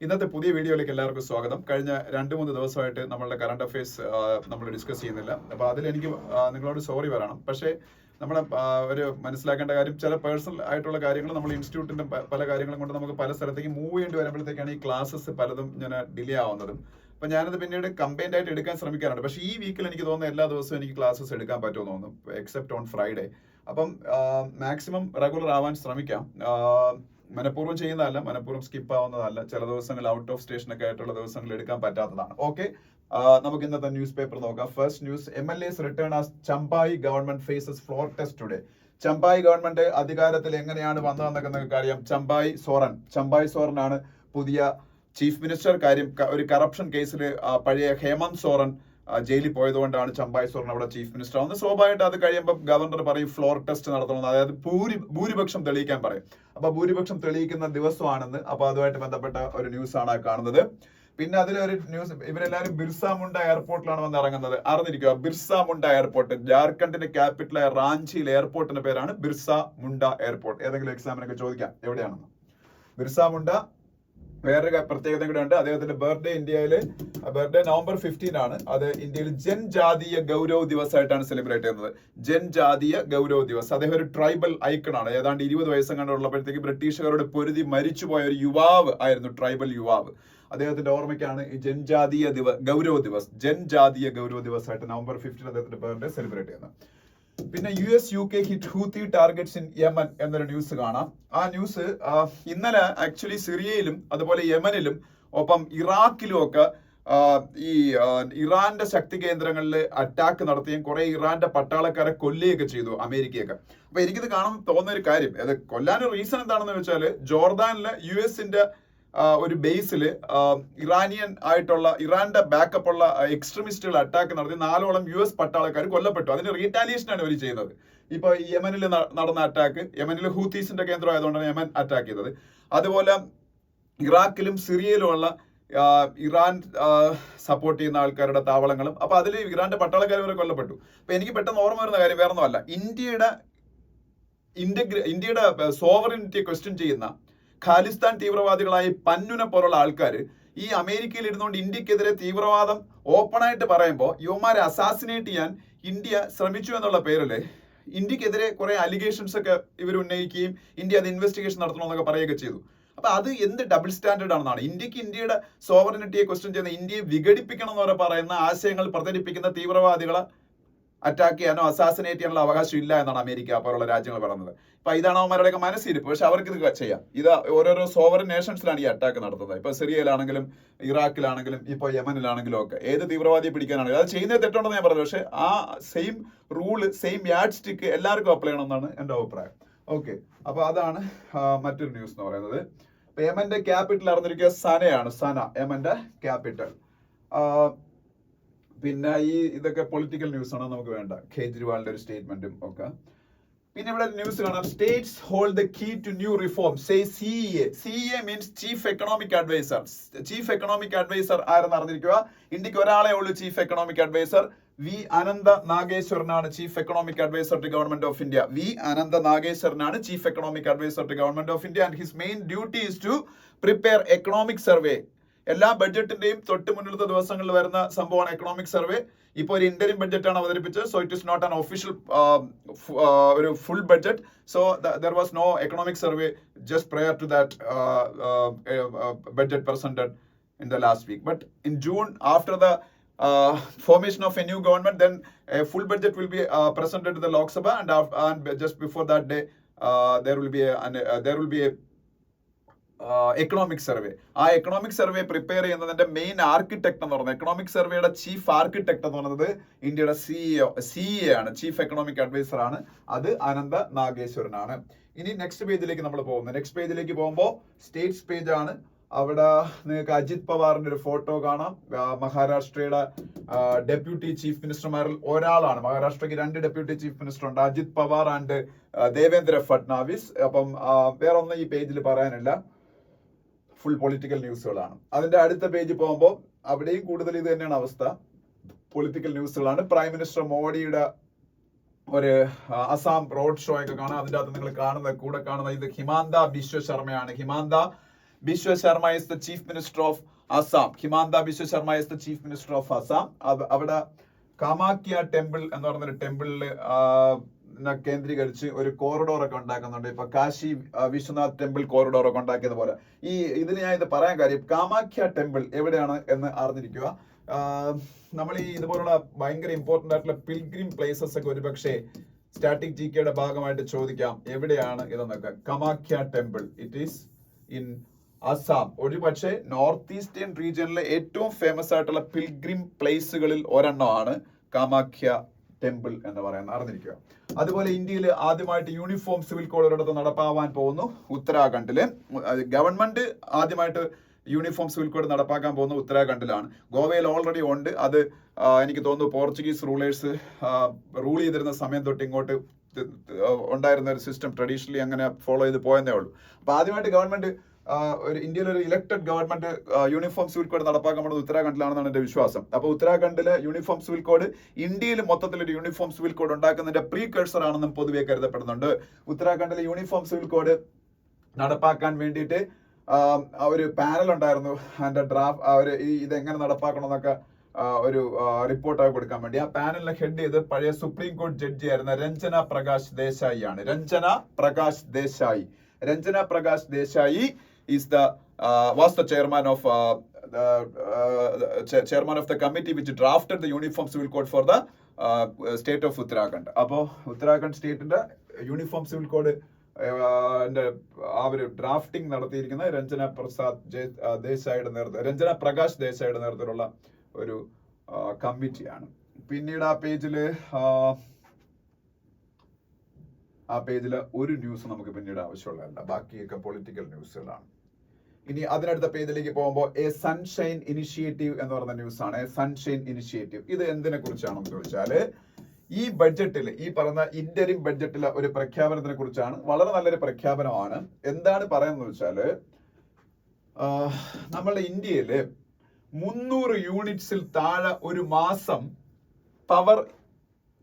ഇന്നത്തെ പുതിയ വീഡിയോയിലേക്ക് എല്ലാവർക്കും സ്വാഗതം. കഴിഞ്ഞ 2-3 ദിവസമായിട്ട് നമ്മളുടെ കറണ്ട് അഫയേഴ്സ് നമ്മൾ ഡിസ്കസ് ചെയ്യുന്നില്ല. അപ്പോൾ അതിലെനിക്ക് നിങ്ങളോട് സോറി പറയണം. പക്ഷേ നമ്മളെ ഒരു മനസ്സിലാക്കേണ്ട കാര്യം, ചില പേഴ്സണൽ ആയിട്ടുള്ള കാര്യങ്ങൾ നമ്മൾ ഇൻസ്റ്റിറ്റ്യൂട്ടിന്റെ പല കാര്യങ്ങളും കൊണ്ട് നമുക്ക് പല സ്ഥലത്തേക്ക് മൂവ് ചെയ്യേണ്ടി വരുമ്പോഴത്തേക്കാണ് ഈ ക്ലാസ്സസ് പലതും ഇങ്ങനെ ഡിലേ ആവുന്നതും. അപ്പം ഞാനത് പിന്നീട് കമ്പൈൻഡ് ആയിട്ട് എടുക്കാൻ ശ്രമിക്കാറുണ്ട്. പക്ഷേ ഈ വീക്കിൽ എനിക്ക് തോന്നുന്നു എല്ലാ ദിവസവും എനിക്ക് ക്ലാസ്സസ് എടുക്കാൻ പറ്റുമെന്ന് തോന്നുന്നു, എക്സെപ്റ്റ് ഓൺ ഫ്രൈഡേ. അപ്പം മാക്സിമം റെഗുലർ ആവാൻ ശ്രമിക്കാം. മനഃപൂർവ്വം ചെയ്യുന്നതല്ല, മനഃപൂർവ്വം സ്കിപ്പ് ആവുന്നതല്ല. ചില ദിവസങ്ങൾ ഔട്ട് ഓഫ് സ്റ്റേഷൻ ഒക്കെ ആയിട്ടുള്ള ദിവസങ്ങൾ എടുക്കാൻ പറ്റാത്തതാണ്. ഓക്കെ, നമുക്ക് ഇന്നത്തെ ന്യൂസ് പേപ്പർ നോക്കാം. First news, MLAs return as Champai government faces floor test today. Champai government അധികാരത്തിൽ എങ്ങനെയാണ് വന്നതെന്നൊക്കെ നിങ്ങൾക്ക് അറിയാം. ചമ്പായി സോറനാണ് പുതിയ ചീഫ് മിനിസ്റ്റർ. കാര്യം, ഒരു കറപ്ഷൻ കേസിൽ പഴയ ഹേമന്ത് സോറൻ ജയിലിൽ പോയതുകൊണ്ടാണ് ചമ്പായി സോറൻ അവിടെ ചീഫ് മിനിസ്റ്റർ ആവുന്നത്. സ്വാഭാവികമായിട്ട് അത് കഴിയുമ്പോൾ ഗവർണർ പറയും ഫ്ലോർ ടെസ്റ്റ് നടത്തണമെന്ന്, അതായത് ഭൂരിപക്ഷം തെളിയിക്കാൻ പറയും. അപ്പൊ ഭൂരിപക്ഷം തെളിയിക്കുന്ന ദിവസമാണെന്ന്. അപ്പൊ അതുമായിട്ട് ബന്ധപ്പെട്ട ഒരു ന്യൂസ് ആണ് കാണുന്നത്. പിന്നെ അതിലൊരു ന്യൂസ്, ഇവരെല്ലാവരും ബിർസ മുണ്ട എയർപോർട്ടിലാണ് വന്ന് ഇറങ്ങുന്നത്. അറിഞ്ഞിരിക്കുക, ബിർസ മുണ്ട എയർപോർട്ട്, ജാർഖണ്ഡിന്റെ ക്യാപിറ്റലായ റാഞ്ചിയിലെ എയർപോർട്ടിന്റെ പേരാണ് ബിർസ മുണ്ട എയർപോർട്ട്. ഏതെങ്കിലും എക്സാമിനൊക്കെ ചോദിക്കാം എവിടെയാണെന്ന്. ബിർസ മുണ്ട വേറൊരു പ്രത്യേകത കൂടെ ഉണ്ട്. അദ്ദേഹത്തിന്റെ ബർത്ത്ഡേ നവംബർ 15 ആണ്. അത് ഇന്ത്യയിൽ ജൻജാതീയ ഗൗരവ് ദിവസ് ആയിട്ടാണ് സെലിബ്രേറ്റ് ചെയ്യുന്നത്. ജൻജാതീയ ഗൗരവ് ദിവസ്. അദ്ദേഹം ഒരു ട്രൈബൽ ഐക്കണാണ്. ഏതാണ്ട് 20 വയസ്സും കണ്ടുള്ളപ്പോഴത്തേക്ക് ബ്രിട്ടീഷുകാരോട് പൊരുതി മരിച്ചുപോയ ഒരു യുവാവ് ആയിരുന്നു, ട്രൈബൽ യുവാവ്. അദ്ദേഹത്തിന്റെ ഓർമ്മയ്ക്കാണ് ഈ ജൻജാതീയ ഗൗരവ് ദിവസ് ആയിട്ട് നവംബർ 15 അദ്ദേഹത്തിന്റെ ബർത്ത്ഡേ സെലിബ്രേറ്റ് ചെയ്യുന്നത്. പിന്നെ US UK hit Houthi targets in Yemen എന്നൊരു ന്യൂസ് കാണാം. ആ ന്യൂസ് ഇന്നലെ ആക്ച്വലി സിറിയയിലും അതുപോലെ യമനിലും ഒപ്പം ഇറാഖിലും ഒക്കെ ഈ ഇറാന്റെ ശക്തി കേന്ദ്രങ്ങളിൽ അറ്റാക്ക് നടത്തുകയും കുറെ ഇറാന്റെ പട്ടാളക്കാരെ കൊല്ലുകയൊക്കെ ചെയ്തു അമേരിക്കയൊക്കെ. അപ്പൊ എനിക്കിത് കാണാൻ തോന്നുന്ന ഒരു കാര്യം, അത് കൊല്ലാനൊരു റീസൺ എന്താണെന്ന് വെച്ചാല്, ജോർദാനിലെ US-ന്റെ ഒരു ബേസിൽ ഇറാന്റെ ബാക്കപ്പ് ഉള്ള എക്സ്ട്രീമിസ്റ്റുകൾ അറ്റാക്ക് നടത്തി 4ഓളം US പട്ടാളക്കാർ കൊല്ലപ്പെട്ടു. അതിന്റെ റീറ്റാലിയേഷനാണ് ഇവർ ചെയ്യുന്നത്. ഇപ്പൊ യമനിൽ നടന്ന അറ്റാക്ക്, യമനിൽ ഹൂത്തീസിന്റെ കേന്ദ്രം ആയതുകൊണ്ടാണ് യമൻ അറ്റാക്ക് ചെയ്തത്. അതുപോലെ ഇറാഖിലും സിറിയയിലുമുള്ള ഇറാൻ സപ്പോർട്ട് ചെയ്യുന്ന ആൾക്കാരുടെ താവളങ്ങളും, അപ്പൊ അതിൽ ഇറാന്റെ പട്ടാളക്കാർ വരെ കൊല്ലപ്പെട്ടു. അപ്പൊ എനിക്ക് പെട്ടെന്ന് ഓർമ്മ വരുന്ന കാര്യം വേറൊന്നുമല്ല, ഇന്ത്യയുടെ സോവറിനിറ്റിയെ ക്വസ്റ്റ്യൻ ചെയ്യുന്ന ഖാലിസ്ഥാൻ തീവ്രവാദികളായ പന്നുനെ പോലുള്ള ആൾക്കാർ ഈ അമേരിക്കയിൽ ഇരുന്നുകൊണ്ട് ഇന്ത്യക്കെതിരെ തീവ്രവാദം ഓപ്പണായിട്ട് പറയുമ്പോൾ യുവമാരെ അസാസിനേറ്റ് ചെയ്യാൻ ഇന്ത്യ ശ്രമിച്ചു എന്നുള്ള പേരില് ഇന്ത്യക്കെതിരെ കുറെ അലിഗേഷൻസ് ഒക്കെ ഇവർ ഉന്നയിക്കുകയും ഇന്ത്യ അത് ഇൻവെസ്റ്റിഗേഷൻ നടത്തണമെന്നൊക്കെ പറയുകയൊക്കെ ചെയ്തു. അപ്പൊ അത് എന്ത് ഡബിൾ സ്റ്റാൻഡേർഡ് ആണെന്നാണ്. ഇന്ത്യയുടെ സോവറിനിറ്റിയെ ക്വസ്റ്റ്യൻ ചെയ്യുന്ന, ഇന്ത്യയെ വിഘടിപ്പിക്കണം എന്ന് പറയുന്ന ആശയങ്ങൾ പ്രചരിപ്പിക്കുന്ന തീവ്രവാദികളെ അറ്റാക്ക് ചെയ്യാനോ അസാസിനേറ്റ് ചെയ്യാനുള്ള അവകാശം ഇല്ല എന്നാണ് അമേരിക്ക പോലുള്ള രാജ്യങ്ങൾ പറയുന്നത്. അപ്പൊ ഇതാണ് അവന്മാരുടെയൊക്കെ മനസ്സിരിപ്പ്. പക്ഷെ അവർക്ക് ഇത് ചെയ്യാം. ഇത് ഓരോരോ സോവറിൻ നേഷൻസിലാണ് ഈ അറ്റാക്ക് നടത്തുന്നത്. ഇപ്പൊ സിറിയയിലാണെങ്കിലും ഇറാഖിലാണെങ്കിലും ഇപ്പൊ യമനിലാണെങ്കിലും ഒക്കെ ഏത് തീവ്രവാദിയെ പിടിക്കാനാണെങ്കിലും അത് ചെയ്യുന്നത് തെറ്റുണ്ടെന്ന് ഞാൻ പറഞ്ഞു. പക്ഷെ ആ same rule, same yard stick എല്ലാവർക്കും അപ്ലൈ ചെയ്യണമെന്നാണ് എന്റെ അഭിപ്രായം. ഓക്കെ, അപ്പൊ അതാണ് മറ്റൊരു ന്യൂസ് എന്ന് പറയുന്നത്. ഇപ്പൊ യമന്റെ ക്യാപിറ്റൽ അറിഞ്ഞിരിക്കുക സനയാണ്. യമന്റെ ക്യാപിറ്റൽ. പിന്നെ ഇതൊക്കെ പൊളിറ്റിക്കൽ ന്യൂസ് ആണ്, നമുക്ക് വേണ്ട. കേജ്രിവാളിന്റെ ഒരു സ്റ്റേറ്റ്മെന്റും ഒക്കെ. പിന്നെ ഇവിടെ ന്യൂസ് കാണാം, states hold the key to new reform, say CEA means chief economic adviser. Chief economic adviser ആരെന്ന് അറിഞ്ഞിരിക്കുക. ഇന്ത്യക്ക് ഒരാളെ ഉള്ളൂ chief economic adviser. V Anantha നാഗേശ്വരനാണ് chief economic adviser to government of India. V Anantha നാഗേശ്വരനാണ് chief economic adviser to government of India. And his main duty is to prepare economic survey. എല്ലാ ബഡ്ജറ്റിന്റെയും തൊട്ട് മുന്നിലത്തെ ദിവസങ്ങളിൽ വരുന്ന സംഭവമാണ് എക്കണോമിക് സർവേ. ഇപ്പോൾ ഒരു ഇന്ററിം ബഡ്ജറ്റ് ആണ് അവതരിപ്പിച്ചത്. So it is not an official ഒരു full budget. So there was no economic survey just prior to that budget presented in the last week. But in June, after the formation of a new government, then a full budget will be presented to the Lok Sabha, and just before that day there will be a economic survey. ആ economic survey prepare ചെയ്യുന്നതിന്റെ main architect എന്ന് പറയുന്നത്, economic സർവേയുടെ chief architect എന്ന് പറയുന്നത് ഇന്ത്യയുടെ CEA ആണ്, chief economic adviser ആണ്. അത് അനന്ത നാഗേശ്വരനാണ്. ഇനി നെക്സ്റ്റ് പേജിലേക്ക് നമ്മൾ പോകുന്നത്. നെക്സ്റ്റ് പേജിലേക്ക് പോകുമ്പോൾ സ്റ്റേറ്റ്സ് പേജ് ആണ്. അവിടെ നിങ്ങൾക്ക് അജിത് പവാറിന്റെ ഒരു ഫോട്ടോ കാണാം. മഹാരാഷ്ട്രയുടെ ഡെപ്യൂട്ടി ചീഫ് മിനിസ്റ്റർമാരിൽ ഒരാളാണ്. മഹാരാഷ്ട്രയ്ക്ക് 2 ഡെപ്യൂട്ടി ചീഫ് മിനിസ്റ്റർ ഉണ്ട്, അജിത് പവാർ ആൻഡ് ദേവേന്ദ്ര ഫഡ്നാവിസ്. അപ്പം വേറെ ഒന്നും ഈ പേജിൽ പറയാനില്ല, ഫുൾ പൊളിറ്റിക്കൽ ന്യൂസുകളാണ്. അതിന്റെ അടുത്ത പേജ് പോകുമ്പോൾ അവിടെയും കൂടുതൽ ഇത് തന്നെയാണ് അവസ്ഥ, പൊളിറ്റിക്കൽ ന്യൂസുകളാണ്. പ്രൈം മിനിസ്റ്റർ മോഡിയുടെ ഒരു അസാം റോഡ് ഷോ ഒക്കെ കാണാം. അതിൻ്റെ അകത്ത് നിങ്ങൾ കൂടെ കാണുന്ന ഇത് ഹിമാന്ത ബിശ്വ ശർമ്മയാണ്. Himanta Biswa Sharma is the chief minister of Assam. Himanta Biswa Sharma is the chief minister of Assam. അവിടെ കാമാക്യ ടെമ്പിൾ എന്ന് പറയുന്ന ഒരു ടെമ്പിളില് കേന്ദ്രീകരിച്ച് ഒരു കോറിഡോർ ഒക്കെ ഉണ്ടാക്കുന്നുണ്ട്. ഇപ്പൊ കാശി വിശ്വനാഥ് ടെമ്പിൾ കോറിഡോർ ഒക്കെ ഉണ്ടാക്കിയത് പോലെ. ഇതിന് ഞാൻ ഇത് പറയാൻ കാര്യം, കാമാക്യ ടെമ്പിൾ എവിടെയാണ് എന്ന് അറിഞ്ഞിരിക്കുക. നമ്മൾ ഈ ഇതുപോലുള്ള ഭയങ്കര ഇമ്പോർട്ടന്റ് ആയിട്ടുള്ള പിൽഗ്രിം പ്ലേസസ് ഒക്കെ ഒരുപക്ഷെ സ്റ്റാറ്റിക് ജികെയുടെ ഭാഗമായിട്ട് ചോദിക്കാം, എവിടെയാണ് ഇതെന്നൊക്കെ. Kamakhya temple, it is in Assam. ഒരുപക്ഷെ നോർത്ത് ഈസ്റ്റേൺ റീജിയനിലെ ഏറ്റവും ഫേമസ് ആയിട്ടുള്ള പിൽഗ്രിം പ്ലേസുകളിൽ ഒരെണ്ണമാണ് കാമാക്യ ടെമ്പിൾ എന്ന് പറയുന്നത്, അറിഞ്ഞിരിക്കുക. അതുപോലെ ഇന്ത്യയിൽ ആദ്യമായിട്ട് യൂണിഫോം സിവിൽ കോഡ് ഒരിടത്ത് നടപ്പാവാൻ പോകുന്നു, ഉത്തരാഖണ്ഡില്. ഗവൺമെന്റ് ആദ്യമായിട്ട് യൂണിഫോം സിവിൽ കോഡ് നടപ്പാക്കാൻ പോകുന്ന ഉത്തരാഖണ്ഡിലാണ്. ഗോവയിൽ ഓൾറെഡി ഉണ്ട്. അത് എനിക്ക് തോന്നുന്നു പോർച്ചുഗീസ് റൂളേഴ്സ് റൂൾ ചെയ്തിരുന്ന സമയം തൊട്ട് ഇങ്ങോട്ട് ഉണ്ടായിരുന്ന ഒരു സിസ്റ്റം ട്രഡീഷണലി അങ്ങനെ ഫോളോ ചെയ്ത് പോയെന്നേ ഉള്ളൂ. അപ്പൊ ആദ്യമായിട്ട് ഗവൺമെന്റ് ഇന്ത്യയിൽ ഒരു elected government uniform civil code നടപ്പാക്കാൻ പോകുന്നത് ഉത്തരാഖണ്ഡിലാണെന്നാണ് എന്റെ വിശ്വാസം. അപ്പൊ ഉത്തരാഖണ്ഡിലെ യൂണിഫോം സിവിൽ കോഡ് ഇന്ത്യയിൽ മൊത്തത്തിൽ ഒരു യൂണിഫോം സിവിൽ കോഡ് ഉണ്ടാക്കുന്നതിന്റെ പ്രീകഴ്സർ ആണെന്നും പൊതുവെ കരുതപ്പെടുന്നുണ്ട്. ഉത്തരാഖണ്ഡിലെ യൂണിഫോം സിവിൽ കോഡ് നടപ്പാക്കാൻ വേണ്ടിയിട്ട് ഒരു പാനൽ ഉണ്ടായിരുന്നു. അതിന്റെ ഡ്രാഫ്റ്റ് ഇതെങ്ങനെ നടപ്പാക്കണമെന്നൊക്കെ ഒരു റിപ്പോർട്ടായി കൊടുക്കാൻ വേണ്ടി. ആ പാനലിനെ ഹെഡ് ചെയ്ത് പഴയ സുപ്രീം കോടതി ജഡ്ജി ആയിരുന്ന രഞ്ജന പ്രകാശ് ദേശായി ആണ്. Ranjana Prakash Desai is was the chairman of the committee which drafted the uniform civil code for the state of Uttarakhand. അപ്പോൾ ഉത്തരാഖണ്ഡ് സ്റ്റേറ്റിന്റെ യൂണിഫോം സിവിൽ കോഡ് ആ ഒരു ഡ്രാഫ്റ്റിംഗ് നടത്തിയിരിക്കുന്ന രഞ്ജന പ്രകാശ് ദേശായിയുടെ നേതൃത്വത്തിലുള്ള ഒരു കമ്മിറ്റിയാണ്. പിന്നീട് ആ പേജില് ഒരു ന്യൂസ് നമുക്ക് പിന്നീട് ആവശ്യമുള്ളതല്ല, ബാക്കിയൊക്കെ പൊളിറ്റിക്കൽ ന്യൂസുകളാണ്. ഇനി അതിനടുത്ത പേജിലേക്ക് പോകുമ്പോൾ എ സൺഷൈൻ ഇനിഷ്യേറ്റീവ് എന്ന് പറയുന്ന ന്യൂസാണ്. സൺഷൈൻ ഇനിഷ്യേറ്റീവ് ഇത് എന്തിനെ കുറിച്ചാണെന്ന് ചോദിച്ചാല്, ഈ ബഡ്ജറ്റിൽ, ഈ പറഞ്ഞ ഇന്റരിം ബഡ്ജറ്റിലെ ഒരു പ്രഖ്യാപനത്തിനെ കുറിച്ചാണ്. വളരെ നല്ലൊരു പ്രഖ്യാപനമാണ്. എന്താണ് പറയുന്നത് വെച്ചാല്, നമ്മളുടെ ഇന്ത്യയില് 300 യൂണിറ്റ്സിൽ താഴെ ഒരു മാസം പവർ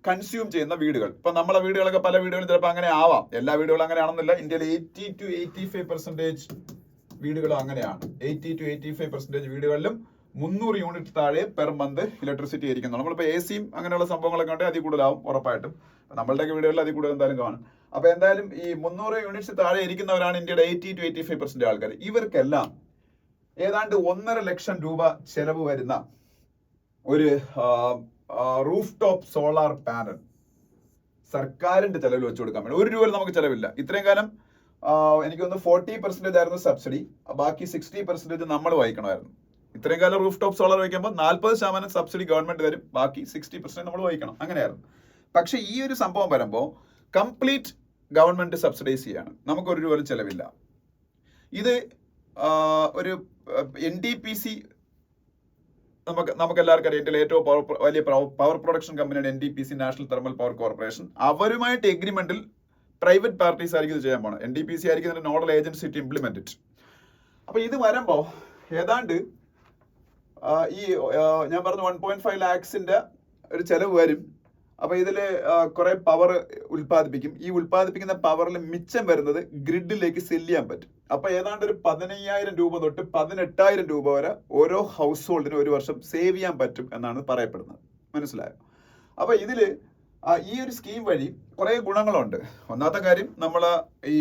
കൺസ്യൂം ചെയ്യുന്ന വീടുകൾ. ഇപ്പൊ നമ്മളെ വീടുകളൊക്കെ പല വീടുകളും ചിലപ്പോൾ അങ്ങനെ ആവാം, എല്ലാ വീടുകളും അങ്ങനെ ആണെന്നില്ല. ഇന്ത്യയിൽ 80 to 85% വീടുകളും അങ്ങനെയാണ്. 80 to 85% വീടുകളിലും 300 യൂണിറ്റ് താഴെ പെർ മന്ത് ഇലക്ട്രിസിറ്റി ആയിരിക്കുന്നു. നമ്മളിപ്പോൾ AC അങ്ങനെയുള്ള സംഭവങ്ങളൊക്കെ ഉണ്ടെങ്കിൽ അതിൽ കൂടുതലാവും ഉറപ്പായിട്ടും. നമ്മളുടെയൊക്കെ വീടുകളിൽ അതിൽ കൂടുതൽ എന്തായാലും കാണും. അപ്പൊ എന്തായാലും ഈ 300 യൂണിറ്റ്സ് താഴെ ഇരിക്കുന്നവരാണ് ഇന്ത്യയുടെ 80 to 85% ആൾക്കാർ. ഇവർക്കെല്ലാം ഏതാണ്ട് 1.5 ലക്ഷം രൂപ ചെലവ് വരുന്ന ഒരു റൂഫ് ടോപ്പ് സോളാർ പാനൽ സർക്കാരിന്റെ ചെലവിൽ വെച്ച് കൊടുക്കാൻ വേണ്ടി. 1 രൂപ നമുക്ക് ചെലവില്ല. ഇത്രയും കാലം എനിക്ക് തോന്നുന്നു 40% ആയിരുന്നു സബ്സിഡി, ബാക്കി 60% നമ്മൾ വഹിക്കണമായിരുന്നു. ഇത്രയും കാലം റൂഫ് ടോപ്പ് സോളാർ വയ്ക്കുമ്പോൾ 40% സബ്സിഡി ഗവൺമെന്റ് തരും, ബാക്കി 60% നമ്മൾ വഹിക്കണം, അങ്ങനെയായിരുന്നു. പക്ഷെ ഈ ഒരു സംഭവം വരുമ്പോൾ കംപ്ലീറ്റ് ഗവൺമെന്റ് സബ്സിഡൈസ് ചെയ്യാണ്, നമുക്ക് 1 രൂപ ചെലവില്ല. ഇത് ഒരു NTPC, നമുക്ക് എല്ലാവർക്കും അറിയാം, ഇന്ത്യയിലെ ഏറ്റവും വലിയ പവർ പ്രൊഡക്ഷൻ കമ്പനിയാണ് NTPC, national thermal power corporation. അവരുമായിട്ട് എഗ്രിമെന്റിൽ പ്രൈവറ്റ് പാർട്ടീസ് ആയിരിക്കും ഇത് ചെയ്യാൻ പോകണം. NTPC ആയിരിക്കും ഇതിന്റെ nodal agency to implement it. അപ്പൊ ഇത് വരുമ്പോ ഏതാണ്ട് ഈ ഞാൻ പറഞ്ഞ 1.5 lakhsന്റെ ഒരു ചെലവ് വരും. അപ്പൊ ഇതില് കുറെ പവർ ഉൽപ്പാദിപ്പിക്കും. ഈ ഉൽപ്പാദിപ്പിക്കുന്ന പവറിൽ മിച്ചം വരുന്നത് ഗ്രിഡിലേക്ക് സെല് ചെയ്യാൻ പറ്റും. അപ്പൊ ഏതാണ്ട് ഒരു 15,000 രൂപ തൊട്ട് 18,000 രൂപ വരെ ഓരോ ഹൗസ് ഹോൾഡിന് ഒരു വർഷം സേവ് ചെയ്യാൻ പറ്റും എന്നാണ് പറയപ്പെടുന്നത്. മനസ്സിലായോ? അപ്പൊ ഇതില് ഈ ഒരു സ്കീം വഴി കുറെ ഗുണങ്ങളുണ്ട്. ഒന്നാമത്തെ കാര്യം, നമ്മൾ ഈ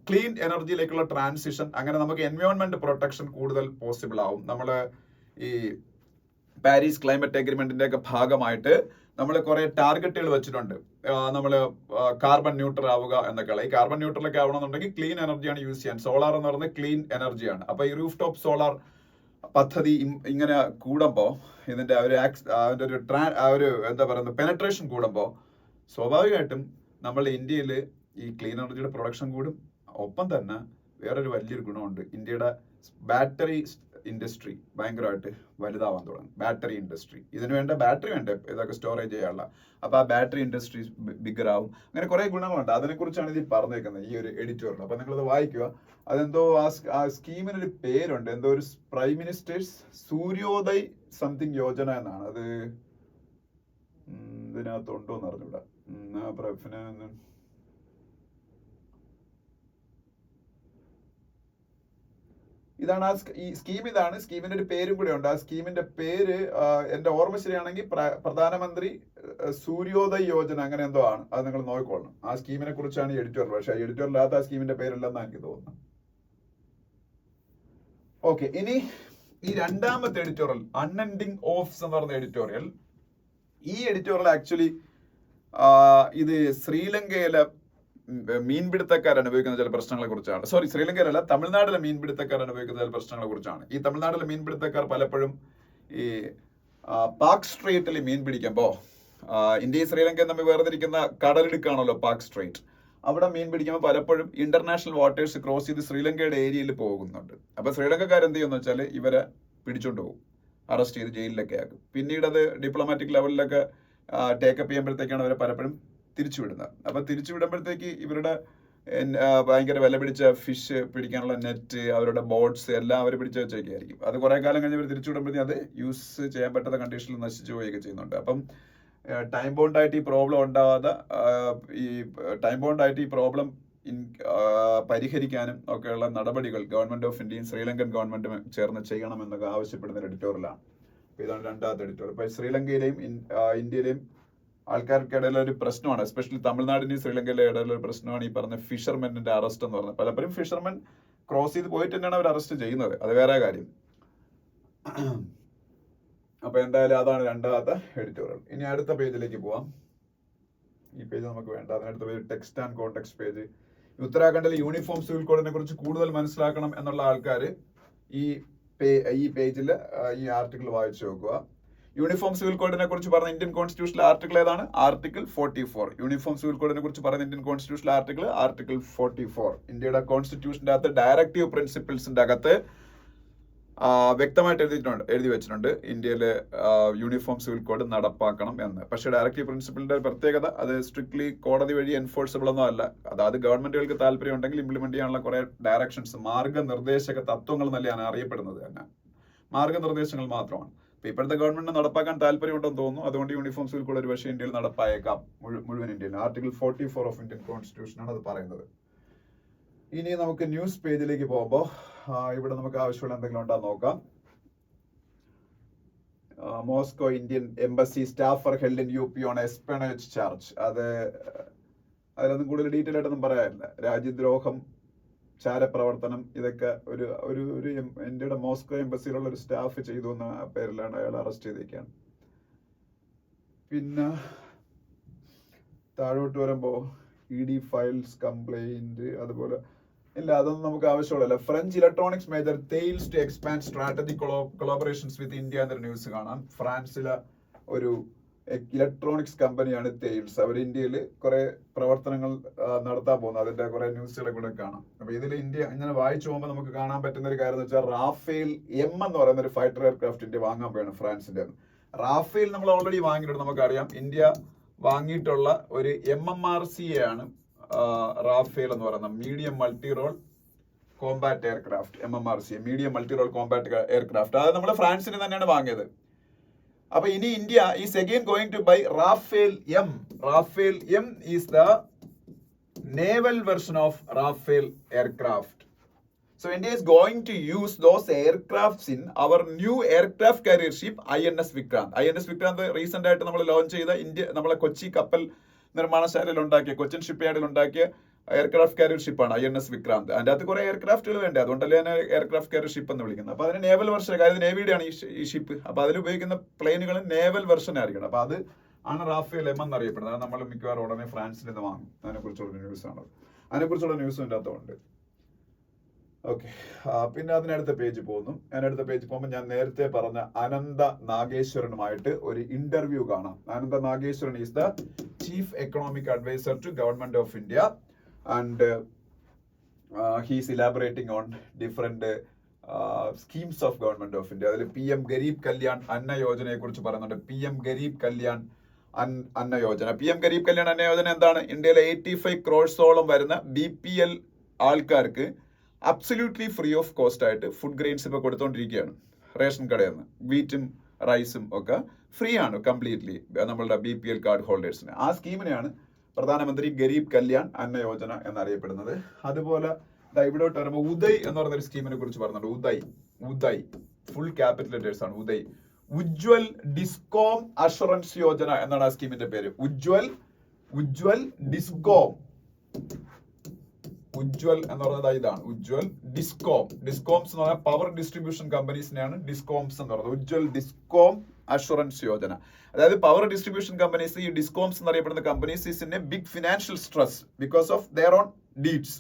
ക്ലീൻ എനർജിയിലേക്കുള്ള ട്രാൻസിഷൻ, അങ്ങനെ നമുക്ക് എൻവയോൺമെന്റ് പ്രൊട്ടക്ഷൻ കൂടുതൽ പോസിബിൾ ആവും. നമ്മള് ഈ പാരീസ് ക്ലൈമറ്റ് അഗ്രിമെന്റിന്റെ ഒക്കെ ഭാഗമായിട്ട് നമ്മൾ കുറെ ടാർഗറ്റുകൾ വെച്ചിട്ടുണ്ട്. നമ്മൾ കാർബൺ ന്യൂട്രൽ ആവുക എന്നൊക്കെയുള്ള. ഈ കാർബൺ ന്യൂട്രൽ ഒക്കെ ആവണമെന്നുണ്ടെങ്കിൽ ക്ലീൻ എനർജിയാണ് യൂസ് ചെയ്യാൻ. സോളാർ എന്ന് പറയുന്നത് ക്ലീൻ എനർജിയാണ്. അപ്പൊ ഈ റൂഫ് ടോപ്പ് സോളാർ പദ്ധതി ഇങ്ങനെ കൂടുമ്പോൾ, ഇതിന്റെ ഒരു എന്താ പറയുന്നത് പെനട്രേഷൻ കൂടുമ്പോൾ സ്വാഭാവികമായിട്ടും നമ്മളുടെ ഇന്ത്യയിൽ ഈ ക്ലീൻ എനർജിയുടെ പ്രൊഡക്ഷൻ കൂടും. ഒപ്പം തന്നെ വേറൊരു വലിയൊരു ഗുണമുണ്ട്, ഇന്ത്യയുടെ ബാറ്ററി ഇൻഡസ്ട്രി ഭയങ്കരമായിട്ട് വലുതാവാൻ തുടങ്ങും. ബാറ്ററി ഇൻഡസ്ട്രി, ഇതിന് വേണ്ട ബാറ്ററി വേണ്ടേ ഇതൊക്കെ സ്റ്റോറേജ് ചെയ്യാനുള്ള. അപ്പൊ ആ ബാറ്ററി ഇൻഡസ്ട്രി ബിഗർ ആവും. അങ്ങനെ കുറെ ഗുണങ്ങളുണ്ട്. അതിനെക്കുറിച്ചാണ് ഇതിൽ പറഞ്ഞേക്കുന്നത് ഈ ഒരു എഡിറ്റോറിയൽ. അപ്പൊ നിങ്ങളത് വായിക്കുക. അതെന്തോ ആ സ്കീമിനൊരു പേരുണ്ട്, എന്തോ ഒരു prime ministers Suryoday something Yojana എന്നാണ്. അത് ഇതിനകത്തുണ്ടോ എന്ന് അറിഞ്ഞൂടാ. ഇതാണ് ഈ സ്കീം. ഇതാണ് സ്കീമിന്റെ ഒരു പേരും കൂടെ ഉണ്ട്. ആ സ്കീമിന്റെ പേര് എന്റെ ഓർമ്മ ശരിയാണെങ്കിൽ പ്രധാനമന്ത്രി സൂര്യോദയ് യോജന അങ്ങനെ എന്തോ ആണ്. അത് നിങ്ങൾ നോക്കിക്കൊള്ളണം. ആ സ്കീമിനെ കുറിച്ചാണ് ഈ എഡിറ്റോറിയൽ. പക്ഷെ എഡിറ്റോറിയലാത്ത ആ സ്കീമിന്റെ പേരില്ലെന്നാണ് എനിക്ക് തോന്നുന്നത്. ഓക്കെ, ഇനി ഈ രണ്ടാമത്തെ എഡിറ്റോറിയൽ അൺഎൻഡിങ് ഓഫ്സ് എന്ന് പറയുന്ന എഡിറ്റോറിയൽ. ഈ എഡിറ്റോറിയൽ ആക്ച്വലി ഇത് ശ്രീലങ്കയിലെ മീൻപിടുത്തക്കാർ അനുഭവിക്കുന്ന ചില പ്രശ്നങ്ങളെ കുറിച്ചാണ്. ശ്രീലങ്കയിലല്ല, തമിഴ്നാട്ടിലെ മീൻപിടുത്തക്കാർ അനുഭവിക്കുന്ന ചില പ്രശ്നങ്ങളെ കുറിച്ചാണ്. ഈ തമിഴ്നാട്ടിലെ മീൻപിടുത്തക്കാർ പലപ്പോഴും ഈ പാക് സ്ട്രേറ്റിൽ മീൻ പിടിക്കുമ്പോൾ, ഇന്ത്യയും ശ്രീലങ്കയും തമ്മിൽ വേർതിരിക്കുന്ന കടലിടുക്കാണല്ലോ പാക് സ്ട്രേറ്റ്. അവിടെ മീൻ പിടിക്കുമ്പോൾ പലപ്പോഴും ഇന്റർനാഷണൽ വാട്ടേഴ്സ് ക്രോസ് ചെയ്ത് ശ്രീലങ്കയുടെ ഏരിയയിൽ പോകുന്നുണ്ട്. അപ്പൊ ശ്രീലങ്കക്കാർ എന്ത് ചെയ്യുമെന്ന് വെച്ചാൽ ഇവരെ പിടിച്ചോണ്ട് പോകും, അറസ്റ്റ് ചെയ്ത് ജയിലിലൊക്കെ ആക്കും. പിന്നീട് അത് ഡിപ്ലോമാറ്റിക് ലെവലിലൊക്കെ ടേക്കപ്പ് ചെയ്യുമ്പോഴത്തേക്കാണ് അവരെ പലപ്പോഴും തിരിച്ചുവിടുന്നത്. അപ്പൊ തിരിച്ചുവിടുമ്പോഴത്തേക്ക് ഇവരുടെ ഭയങ്കര വില പിടിച്ച ഫിഷ് പിടിക്കാനുള്ള നെറ്റ്, അവരുടെ ബോട്ട്സ് എല്ലാം അവർ പിടിച്ചു വെച്ചേക്കായിരിക്കും. അത് കുറെ കാലം കഴിഞ്ഞ് ഇവർ തിരിച്ചുവിടുമ്പോഴത്തേക്കും അത് യൂസ് ചെയ്യാൻ പറ്റാത്ത കണ്ടീഷനിൽ നശിച്ചു പോവുകയൊക്കെ ചെയ്യുന്നുണ്ട്. അപ്പം ടൈം ബോണ്ടായിട്ട് ഈ പ്രോബ്ലം ഉണ്ടാവാതെ, ഈ ടൈം ബോണ്ടായിട്ട് ഈ പ്രോബ്ലം പരിഹരിക്കാനും ഒക്കെയുള്ള നടപടികൾ ഗവൺമെന്റ് ഓഫ് ഇന്ത്യയും ശ്രീലങ്കൻ ഗവൺമെന്റും ചേർന്ന് ചെയ്യണമെന്നൊക്കെ ആവശ്യപ്പെടുന്ന ഒരു എഡിറ്റോറിയലാണ്. ഇതാണ് രണ്ടാമത്തെ എഡിറ്റോറിയൽ. ഇപ്പൊ ശ്രീലങ്കയിലെയും ഇന്ത്യയിലെയും ആൾക്കാർക്കിടയിലെ ഒരു പ്രശ്നമാണ്, എസ്പെഷ്യലി തമിഴ്നാടിന്റെയും ശ്രീലങ്കയിലെ ഇടയിലെ ഒരു പ്രശ്നമാണ് ഈ പറഞ്ഞ ഫിഷർമെന്നിന്റെ അറസ്റ്റ് എന്ന് പറഞ്ഞത്. പലപ്പോഴും ഫിഷർമെൻ ക്രോസ് ചെയ്ത് പോയിട്ട് തന്നെയാണ് അവർ അറസ്റ്റ് ചെയ്യുന്നത്, അത് വേറെ കാര്യം. അപ്പൊ എന്തായാലും അതാണ് രണ്ടാമത്തെ എഡിറ്റോറിയൽ. ഇനി അടുത്ത പേജിലേക്ക് പോവാം. ഈ പേജ് നമുക്ക് വേണ്ട. അതിനടുത്ത page text and context page. ഉത്തരാഖണ്ഡിലെ യൂണിഫോം സിവിൽ കോഡിനെ കുറിച്ച് കൂടുതൽ മനസ്സിലാക്കണം എന്നുള്ള ആൾക്കാർ ഈ പേജിൽ ഈ ആർട്ടിക്കിൾ വായിച്ചു നോക്കുക. യൂണിഫോം സിവിൽ കോഡിനെ കുറിച്ച് പറഞ്ഞ ഇന്ത്യൻ കോൺസ്റ്റിറ്റ്യൂഷനിലെ ആർട്ടിക്കിൾ ഏതാണ്? ആർട്ടിക്കിൾ 44. യൂണിഫോം സിവിൽ കോഡിനെ കുറിച്ച് പറയുന്ന ഇന്ത്യൻ കോൺസ്റ്റിറ്റ്യൂഷനിലെ ആർട്ടിക്കിൾ 44. ഇന്ത്യയുടെ കോൺസ്റ്റിറ്റ്യൂഷന്റെ അകത്ത് ഡയറക്റ്റീവ് പ്രിൻസിപ്പിൾസിന്റെ അകത്ത് വ്യക്തമായിട്ട് എഴുതി വെച്ചിട്ടുണ്ട് ഇന്ത്യയിലെ യൂണിഫോം സിവിൽ കോഡ് നടപ്പാക്കണം എന്ന്. പക്ഷേ ഡയറക്റ്റീവ് പ്രിൻസിപ്പിളിന്റെ പ്രത്യേകത അത് സ്ട്രിക്ട്ലി കോടതി വഴി എൻഫോഴ്സബിൾ ഒന്നും അല്ല. അതായത് ഗവൺമെന്റുകൾക്ക് താല്പര്യം ഉണ്ടെങ്കിൽ ഇംപ്ലിമെന്റ് ചെയ്യാനുള്ള കുറെ ഡയറക്ഷൻസ്, മാർഗനിർദ്ദേശക തത്വങ്ങൾ എന്നല്ലാണ് അറിയപ്പെടുന്നത് തന്നെ. മാർഗനിർദ്ദേശങ്ങൾ മാത്രമാണ്. അപ്പൊ ഇപ്പോഴത്തെ ഗവൺമെന്റിന് നടപ്പാക്കാൻ താല്പര്യമുണ്ടെന്ന് തോന്നുന്നു. അതുകൊണ്ട് യൂണിഫോം സിവിൽ കോഡ് ഒരു പക്ഷേ ഇന്ത്യയിൽ നടപ്പായേക്കാം, മുഴുവൻ ഇന്ത്യയിൽ. ആർട്ടിക്കിൾ 44 ഓഫ് ഇന്ത്യൻ കോൺസ്റ്റിറ്റ്യൂഷൻ ആണ് അത് പറയുന്നത്. ഇനി നമുക്ക് ന്യൂസ് പേജിലേക്ക് പോകുമ്പോൾ ഇവിടെ നമുക്ക് ആവശ്യമുള്ള എന്തെങ്കിലും ഉണ്ടോ നോക്കാം. Moscow Indian embassy staff are held in UP on espionage charge. അതിലൊന്നും കൂടുതൽ ഡീറ്റെയിൽ ആയിട്ടൊന്നും പറയാനില്ല. രാജ്യദ്രോഹം, ചാരപ്രവർത്തനം, ഇതൊക്കെ ഒരു ഇന്ത്യയുടെ മോസ്കോ എംബസിയിലുള്ള ഒരു സ്റ്റാഫ് ചെയ്തു എന്ന പേരിലാണ് അയാൾ അറസ്റ്റ് ചെയ്തിരിക്കുകയാണ്. പിന്നെ താഴോട്ട് വരുമ്പോൾ ED ഫയൽസ് കംപ്ലൈന്റ്, അതുപോലെ ഇല്ല, അതൊന്നും നമുക്ക് ആവശ്യമുള്ളല്ല. French electronics major Thales to expand strategic collaborations with India എന്നൊരു ന്യൂസ് കാണാം. ഫ്രാൻസിലെ ഒരു ഇലക്ട്രോണിക്സ് കമ്പനിയാണ് തെയിൽസ്. അവർ ഇന്ത്യയിൽ കുറെ പ്രവർത്തനങ്ങൾ നടത്താൻ പോകുന്നു. അതിന്റെ കുറെ ന്യൂസുകളെ കൂടെ കാണാം. അപ്പൊ ഇതിൽ ഇന്ത്യ ഇങ്ങനെ വായിച്ചു പോകുമ്പോൾ നമുക്ക് കാണാൻ പറ്റുന്ന ഒരു കാര്യം എന്ന് വെച്ചാൽ റാഫേൽ M എന്ന് പറയുന്ന ഒരു ഫൈറ്റർ എയർക്രാഫ്റ്റ് ഇന്ത്യ വാങ്ങാൻ പോയാണ് ഫ്രാൻസിന്റെ. റാഫേൽ നമ്മൾ ഓൾറെഡി വാങ്ങിയിട്ടുണ്ട്, നമുക്കറിയാം. ഇന്ത്യ വാങ്ങിയിട്ടുള്ള ഒരു MMRCA ആണ് റാഫേൽ എന്ന് പറയുന്ന medium multi role combat aircraft. MMRCA medium multi role combat aircraft. അത് നമ്മൾ ഫ്രാൻസിന് തന്നെയാണ് വാങ്ങിയത്. അപ്പൊ ഇനി India is again going to buy Rafale M. Rafale M is the naval version of Rafale aircraft. So India is going to use those aircrafts in our new aircraft carrier ship INS Vikrant. INS Vikrant recent ആയിട്ട് നമ്മൾ launch ചെയ്ത നമ്മളെ കൊച്ചി കപ്പൽ നിർമ്മാണശാലയിൽ ഉണ്ടാക്കിയ, Cochin ship യാർഡിൽ ഉണ്ടാക്കിയ aircraft carrier ഷിപ്പാണ് INS Vikrant. അതിന്റെ അകത്ത് കുറെ എയർക്രാഫ്റ്റുകൾ വേണ്ടേ, അതുകൊണ്ടല്ലേ ഞാൻ എയർക്രാഫ്റ്റ് കാരിയർ ഷിപ്പ് എന്ന് വിളിക്കുന്നത്. അപ്പൊ അതിന് നേവൽ വെർഷൻ, അതായത് നേവിയുടെയാണ് ഈ ഷിപ്പ്. അപ്പൊ അതിൽ ഉപയോഗിക്കുന്ന പ്ലെയിനുകൾ നേവൽ വെർഷൻ ആയിരിക്കണം. അപ്പൊ അത് ആണ് റാഫേൽ M എന്നറിയപ്പെടുന്നത്. അത് നമ്മൾ മിക്കവാറും ഉടനെ ഫ്രാൻസിൽ നിന്ന് വാങ്ങും. അതിനെക്കുറിച്ചുള്ള ന്യൂസാണ്. അതിനെക്കുറിച്ചുള്ള ന്യൂസും ഇതിൻ്റെ അകത്തുണ്ട്. ഓക്കെ, പിന്നെ അതിനടുത്ത പേജ് പോകുന്നു. അതിനടുത്ത പേജ് പോകുമ്പോൾ ഞാൻ നേരത്തെ പറഞ്ഞ അനന്ത നാഗേശ്വരനുമായിട്ട് ഒരു ഇന്റർവ്യൂ കാണാം. Anantha Nageswaran is the chief economic adviser to government of India and he's elaborating on different schemes of government of India. അതിൽ PM ഗരീബ് കല്യാൺ അന്ന യോജനയെ കുറിച്ച് പറയുന്നുണ്ട്. PM ഗരീബ് കല്യാൺ അന്ന യോജന. PM ഗരീബ് കല്യാൺ അന്ന യോജന എന്താണ്? ഇന്ത്യയിലെ 85 crores വരുന്ന BPL ആൾക്കാർക്ക് അബ്സല്യൂട്ട്ലി ഫ്രീ ഓഫ് കോസ്റ്റ് ആയിട്ട് ഫുഡ് ഗ്രെയിൻസ് ഇപ്പോൾ കൊടുത്തോണ്ടിരിക്കുകയാണ് റേഷൻ കടയിൽ നിന്ന്. വീറ്റും റൈസും ഒക്കെ ഫ്രീ ആണ് കംപ്ലീറ്റ്ലി നമ്മളുടെ BPL കാർഡ് ഹോൾഡേഴ്സിന്. ആ സ്കീമിനെയാണ് പ്രധാനമന്ത്രി ഗരീബ് കല്യാൺ അന്ന യോജന എന്നറിയപ്പെടുന്നത്. അതുപോലെ ഇവിടോട്ട് വരുമ്പോൾ ഉദയ് എന്ന് പറയുന്ന ഒരു സ്കീമിനെ കുറിച്ച് പറഞ്ഞിട്ടുണ്ട്. ഉദയ് ഫുൾ ക്യാപിറ്റൽ ലെറ്റേഴ്സ് ആണ്. ഉജ്വൽ ഡിസ്കോം അഷുറൻസ് യോജന എന്നാണ് ആ സ്കീമിന്റെ പേര്. ഉജ്വൽ ഡിസ്കോം. ഉജ്വൽ എന്ന് പറയുന്നത് ഇതാണ്. ഉജ്വൽ ഡിസ്കോംസ് എന്ന് പറഞ്ഞാൽ പവർ ഡിസ്ട്രിബ്യൂഷൻ കമ്പനീസിനെയാണ് ഡിസ്കോംസ് എന്ന് പറയുന്നത്. Ujwal discom assurance Yojana. അതായത് പവർ ഡിസ്ട്രിബ്യൂഷൻ കമ്പനീസ്, ഈ ഡിസ്കോംസ് എന്നറിയപ്പെടുന്ന companies is in a big financial stress because of their own deeds.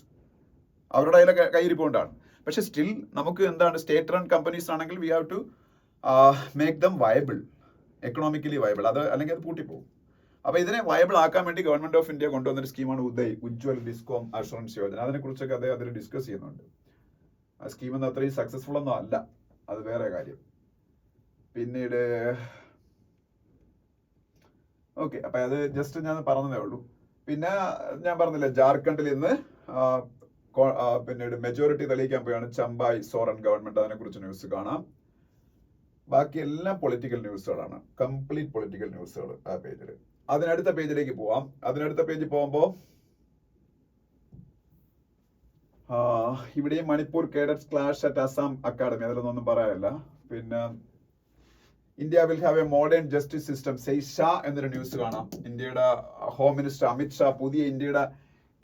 അവരുടെ കയ്യിരിപ്പ് കൊണ്ടാണ്. പക്ഷെ സ്റ്റിൽ നമുക്ക് എന്താണ്, സ്റ്റേറ്റ് റൺ കമ്പനീസ് ആണെങ്കിൽ we have to make them viable, economically viable. അത് അല്ലെങ്കിൽ അത് പൂട്ടിപ്പോകും. അപ്പൊ ഇതിനെ വയബിൾ ആക്കാൻ വേണ്ടി ഗവൺമെന്റ് ഓഫ് ഇന്ത്യ കൊണ്ടുവന്നൊരു സ്കീമാണ് ഉജ്വൽ ഡിസ്കോം അഷുറൻസ് യോജന. അതിനെ കുറിച്ചൊക്കെ അദ്ദേഹം അതിൽ ഡിസ്കസ് ചെയ്യുന്നുണ്ട്. ആ സ്കീം ഒന്നും അത്രയും സക്സസ്ഫുൾ ഒന്നും അല്ല, അത് വേറെ കാര്യം. പിന്നീട് ഓക്കെ, അപ്പൊ അത് ജസ്റ്റ് ഞാൻ പറഞ്ഞതേ ഉള്ളൂ. പിന്നെ ഞാൻ പറഞ്ഞില്ല, ജാർഖണ്ഡിൽ ഇന്ന് പിന്നീട് മെജോറിറ്റി തെളിയിക്കാൻ പോയാണ് ചമ്പായ് സോറൻ ഗവൺമെന്റ്. അതിനെ കുറിച്ച് ന്യൂസ് കാണാം. ബാക്കി എല്ലാം പൊളിറ്റിക്കൽ ന്യൂസുകളാണ്, കംപ്ലീറ്റ് പൊളിറ്റിക്കൽ ന്യൂസുകൾ ആ പേജിൽ. അതിനടുത്ത പേജിലേക്ക് പോവാം. അതിനടുത്ത പേജിൽ പോകുമ്പോ ഇവിടെയും Manipur cadets clash at Assam academy, അതിലൊന്നും പറയാനില്ല. പിന്നെ India will have a modern justice system say Shah എന്നൊരു ന്യൂസ് കാണാം. ഇന്ത്യയുടെ ഹോം മിനിസ്റ്റർ അമിത് ഷാ പുതിയ ഇന്ത്യയുടെ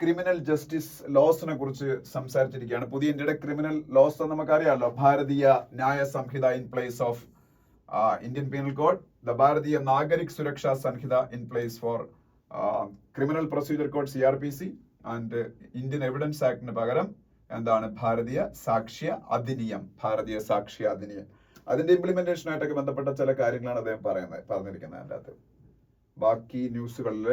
ക്രിമിനൽ ജസ്റ്റിസ് ലോസിനെ കുറിച്ച് സംസാരിച്ചിരിക്കുകയാണ്. പുതിയ ഇന്ത്യയുടെ ക്രിമിനൽ ലോസ് നമുക്കറിയാമല്ലോ, Bharatiya Nyaya Sanhita in place of Indian penal code, the Bharatiya Nagarik Suraksha Sanhita in place for criminal procedure code CRPC and Indian evidence ആക്ടിന് പകരം എന്താണ് ഭാരതീയ സാക്ഷ്യ അധിനിയം. അതിന്റെ ഇംപ്ലിമെന്റേഷനായിട്ടൊക്കെ ബന്ധപ്പെട്ട ചില കാര്യങ്ങളാണ് അദ്ദേഹം പറഞ്ഞിരിക്കുന്നത് അതിൻ്റെ അകത്ത്. ബാക്കി ന്യൂസുകളിൽ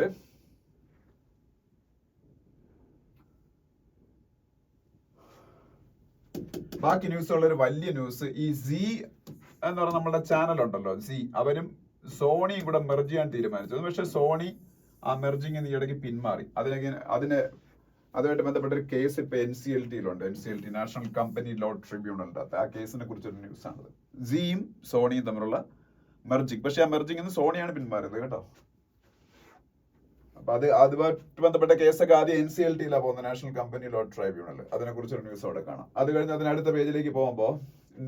ഒരു വലിയ ന്യൂസ്, ഈ സി എന്ന് പറഞ്ഞ നമ്മുടെ ചാനൽ ഉണ്ടല്ലോ, അവരും സോണിയും കൂടെ മെർജ് ചെയ്യാൻ തീരുമാനിച്ചത്. പക്ഷെ സോണി ആ മെർജിങ് ഈ ഇടയ്ക്ക് പിന്മാറി. അതുമായിട്ട് ബന്ധപ്പെട്ട ഒരു കേസ് ഇപ്പൊ NCLT-യിലുണ്ട്. NCLT നാഷണൽ കമ്പനി ലോ ട്രിബ്യൂണലിന്റെ അകത്ത്. ആ കേസിനെ കുറിച്ചൊരു ന്യൂസാണത്. സിയും സോണിയും തമ്മിലുള്ള മെർജിങ്. പക്ഷെ ആ മെർജിങ്ങിന് സോണിയാണ് പിന്മാറിയത് കേട്ടോ. അപ്പൊ അതുമായിട്ട് ബന്ധപ്പെട്ട കേസൊക്കെ ആദ്യം NCLT-യിലാണ് പോകുന്നത്, നാഷണൽ കമ്പനി ലോ ട്രൈബ്യൂണൽ. അതിനെ കുറിച്ചൊരു ന്യൂസ് അവിടെ കാണാം. അത് കഴിഞ്ഞ് അതിനടുത്ത പേജിലേക്ക് പോകുമ്പോൾ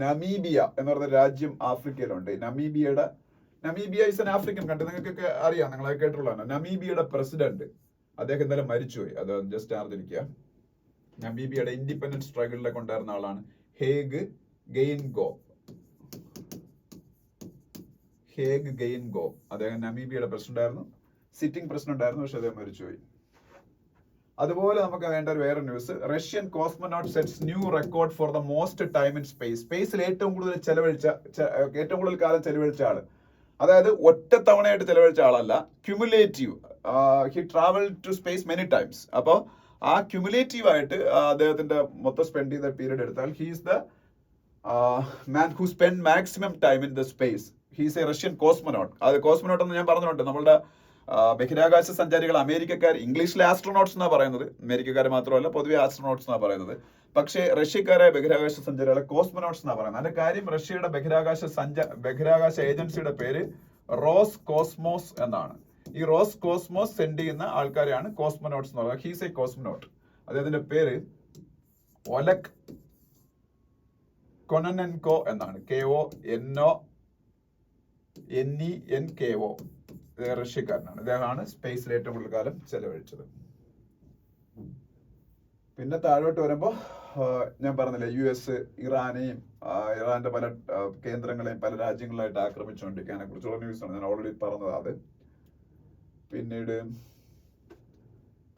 നമീബിയ എന്ന് പറയുന്ന രാജ്യം ആഫ്രിക്കയിലുണ്ട്. Namibia is an African country. നിങ്ങൾക്കൊക്കെ അറിയാം, നിങ്ങളെ കേട്ടുള്ളതാണ്. നമീബിയയുടെ പ്രസിഡന്റ് അദ്ദേഹം എന്തായാലും മരിച്ചുപോയി. അത് ജസ്റ്റ് അറിഞ്ഞിരിക്കുക. നമീബിയയുടെ ഇൻഡിപെൻഡൻസ് സ്ട്രഗിളിലൊക്കെ ഉണ്ടായിരുന്ന ആളാണ് ഹേഗ് ഗെയിൻഗോ. അദ്ദേഹം നമീബിയയുടെ പ്രസിഡന്റ് ആയിരുന്നു, സിറ്റിംഗ് പ്രസിഡന്റ് ആയിരുന്നു. പക്ഷെ അദ്ദേഹം മരിച്ചുപോയി. അതുപോലെ നമുക്ക് വേണ്ട ഒരു വേറെ news, Russian cosmonaut sets new record for the most time in സ്പേസിൽ ഏറ്റവും കൂടുതൽ കാലം ചെലവഴിച്ച ആള്. അതായത് ഒറ്റ തവണയായിട്ട് ചെലവഴിച്ച ആളല്ല, cumulative. He travel to space many times. അപ്പോൾ ആ ക്യുമുലേറ്റീവ് ആയിട്ട് അദ്ദേഹത്തിന്റെ മൊത്തം സ്പെൻഡ് ചെയ്ത പീരീഡ് എടുത്താൽ he's the man who spend maximum time in the space. He's A Russian cosmonaut. അത് കോസ്മോനോട്ട് എന്ന് ഞാൻ പറഞ്ഞിട്ടുണ്ട്. നമ്മളുടെ ബഹിരാകാശ സഞ്ചാരികൾ അമേരിക്കക്കാർ, ഇംഗ്ലീഷിലെ ആസ്ട്രോനോട്ട്സ് എന്നാണ് പറയുന്നത്. അമേരിക്കക്കാർ മാത്രമല്ല, പൊതുവെ ആസ്ട്രോനോട്ട്സ് എന്നാണ് പറയുന്നത്. പക്ഷേ റഷ്യക്കാരെ ബഹിരാകാശ സഞ്ചാരികളെ കോസ്മോനോട്ട്സ് എന്നാണ് പറയുന്നത്. അതിന്റെ കാര്യം, റഷ്യയുടെ ബഹിരാകാശ ഏജൻസിയുടെ പേര് റോസ് കോസ്മോസ് എന്നാണ്. ഈ റോസ് കോസ്മോസ് സെൻഡ് ചെയ്യുന്ന ആൾക്കാരെയാണ് കോസ്മോനോട്ട്സ് എന്ന് പറയുന്നത്. He's A cosmonaut. അദ്ദേഹത്തിന്റെ പേര് ഒലക് കൊനനെൻകോ എന്നാണ്. KONONENKO. റഷ്യക്കാരനാണ്. ഇദ്ദേഹമാണ് സ്പേസിൽ ഏറ്റവും കൂടുതൽ കാലം ചെലവഴിച്ചത്. പിന്നെ താഴോട്ട് വരുമ്പോൾ ഞാൻ പറഞ്ഞില്ലേ, US ഇറാന്റെ പല കേന്ദ്രങ്ങളെയും പല രാജ്യങ്ങളായിട്ട് ആക്രമിച്ചുകൊണ്ടിരിക്കുന്നതിനെ കുറിച്ചുള്ള ന്യൂസാണ്. ഞാൻ ഓൾറെഡി പറഞ്ഞത് അത്. പിന്നീട്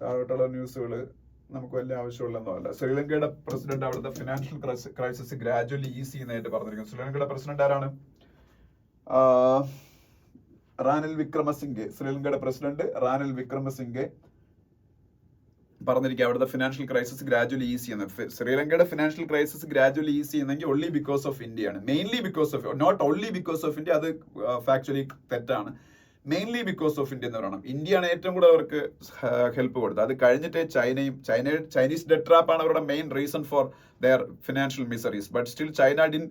താഴോട്ടുള്ള ന്യൂസുകൾ നമുക്ക് വലിയ ആവശ്യമുള്ളതൊന്നുമല്ല. ശ്രീലങ്കയുടെ പ്രസിഡന്റ് അവിടുത്തെ ഫിനാൻഷ്യൽ ക്രൈസിസ് ഗ്രാജുവലി ഈസ് ചെയ്യുന്നതായിട്ട് പറഞ്ഞിരിക്കുന്നു. ശ്രീലങ്കയുടെ പ്രസിഡന്റ് ആരാണ്? റാനിൽ വിക്രമസിംഗെ. ശ്രീലങ്കയുടെ പ്രസിഡന്റ് റാനിൽ വിക്രമസിംഗെ പറഞ്ഞിരിക്കുക അവിടുത്തെ ഫിനാൻഷ്യൽ ക്രൈസിസ് ഗ്രാജുവലി ഈസ് ചെയ്യുന്നത്. ശ്രീലങ്കയുടെ ഫിനാൻഷ്യൽ ക്രൈസിസ് ഗ്രാജുവലി ഈസ് ചെയ്യുന്നെങ്കിൽ ഒൺലി ബിക്കോസ് ഓഫ് ഇന്ത്യയാണ്. Mainly because of, not only because of India. അത് ഫാക്ച്വലി തെറ്റാണ്. മെയിൻലി ബിക്കോസ് ഓഫ് ഇന്ത്യ എന്ന് പറയണം. ഇന്ത്യയാണ് ഏറ്റവും കൂടുതൽ അവർക്ക് ഹെൽപ്പ് കൊടുത്തത്. അത് കഴിഞ്ഞിട്ട് ചൈനീസ് ഡെറ്റ് ട്രാപ്പ് ആണ് അവരുടെ main reason for their financial miseries. But still China didn't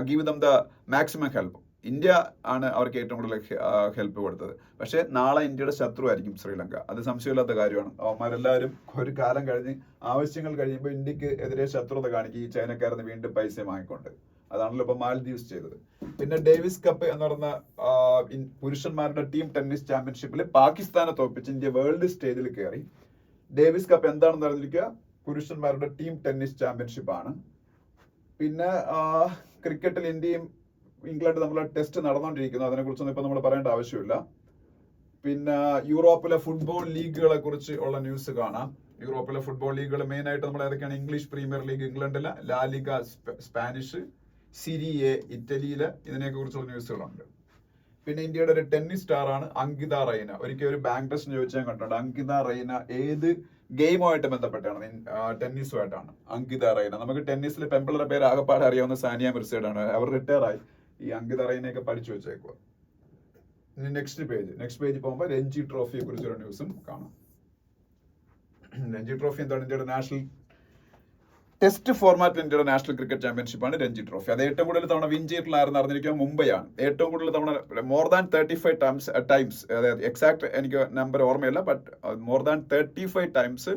give them the maximum help. India ആണ് അവർക്ക് ഏറ്റവും കൂടുതൽ ഹെൽപ്പ് കൊടുത്തത്. പക്ഷേ നാളെ ഇന്ത്യയുടെ ശത്രുവായിരിക്കും ശ്രീലങ്ക. അത് സംശയമില്ലാത്ത കാര്യമാണ്. അവന്മാരെല്ലാവരും ഒരു കാലം കഴിഞ്ഞ് ആവശ്യങ്ങൾ കഴിയുമ്പോൾ ഇന്ത്യക്ക് എതിരെ ശത്രുത കാണിക്കും, ഈ ചൈനക്കാരെന്ന് വീണ്ടും പൈസ വാങ്ങിക്കൊണ്ട്. അതാണല്ലോ ഇപ്പൊ മാൽദീവ്സ് ചെയ്തത്. പിന്നെ ഡേവിസ് കപ്പ് എന്ന് പറയുന്ന പുരുഷന്മാരുടെ ടീം ടെന്നീസ് ചാമ്പ്യൻഷിപ്പിൽ പാകിസ്ഥാനെ തോൽപ്പിച്ച് ഇന്ത്യ വേൾഡ് സ്റ്റേജിൽ കയറി. ഡേവിസ് കപ്പ് എന്താണെന്ന് അറിഞ്ഞിരിക്കുക, പുരുഷന്മാരുടെ ടീം ടെന്നീസ് ചാമ്പ്യൻഷിപ്പ് ആണ്. പിന്നെ ക്രിക്കറ്റിൽ ഇന്ത്യയും ഇംഗ്ലണ്ട് തമ്മിലുള്ള ടെസ്റ്റ് നടന്നുകൊണ്ടിരിക്കുന്നു, അതിനെക്കുറിച്ചൊന്നും ഇപ്പൊ നമ്മൾ പറയേണ്ട ആവശ്യമില്ല. പിന്നെ യൂറോപ്പിലെ ഫുട്ബോൾ ലീഗുകളെ കുറിച്ച് ഉള്ള ന്യൂസ് കാണാം. യൂറോപ്പിലെ ഫുട്ബോൾ ലീഗുകൾ മെയിൻ ആയിട്ട് നമ്മൾ ഏതൊക്കെയാണ്? ഇംഗ്ലീഷ് പ്രീമിയർ ലീഗ് ഇംഗ്ലണ്ടിലെ, La Liga Spanish, Serie A ഇതിനെയൊക്കെ കുറിച്ചുള്ള ന്യൂസുകളുണ്ട്. പിന്നെ ഇന്ത്യയുടെ ഒരു ടെന്നീസ് സ്റ്റാർ ആണ് അങ്കിത റൈന. ഒരിക്കൽ ഒരു ബാങ്ക് ടെസ്റ്റ് ചോദിച്ചാൽ കണ്ടിട്ടുണ്ട്. അങ്കിത റൈന ഏത് ഗെയിമുമായിട്ട് ബന്ധപ്പെട്ടാണ്? ടെന്നീസുമായിട്ടാണ് അങ്കിത റൈന. നമുക്ക് ടെന്നീസിൽ പെമ്പിളരുടെ പേര് ആകെപ്പാടെ അറിയാവുന്ന സാനിയ മിർസയാണ്. അവർ റിട്ടയർ ആയി. ഈ അങ്കിത റൈനയൊക്കെ പഠിച്ചു വെച്ചേക്കുക. ഇനി നെക്സ്റ്റ് പേജ് പോകുമ്പോൾ രഞ്ജി ട്രോഫിയെ കുറിച്ചൊരു ന്യൂസും കാണാം. രഞ്ജി ട്രോഫി എന്താണ്? ഇന്ത്യയുടെ നാഷണൽ ടെസ്റ്റ് ഫോർമാറ്റിൽ ഇന്ത്യയുടെ നാഷണൽ ക്രിക്കറ്റ് ചാമ്പ്യൻഷിപ്പ് ആണ് രഞ്ജി ട്രോഫി. അത് ഏറ്റവും കൂടുതൽ തവണ വിൻ ചെയ്തിട്ടുള്ളായിരുന്നു അറിഞ്ഞിരിക്കുക മുംബൈയാണ്. ഏറ്റവും കൂടുതൽ തവണ മോർ ദാൻ 35 ടൈംസ്, അതായത് എക്സാക്ട് എനിക്ക് നമ്പർ ഓർമ്മയില്ല, but more than 35 times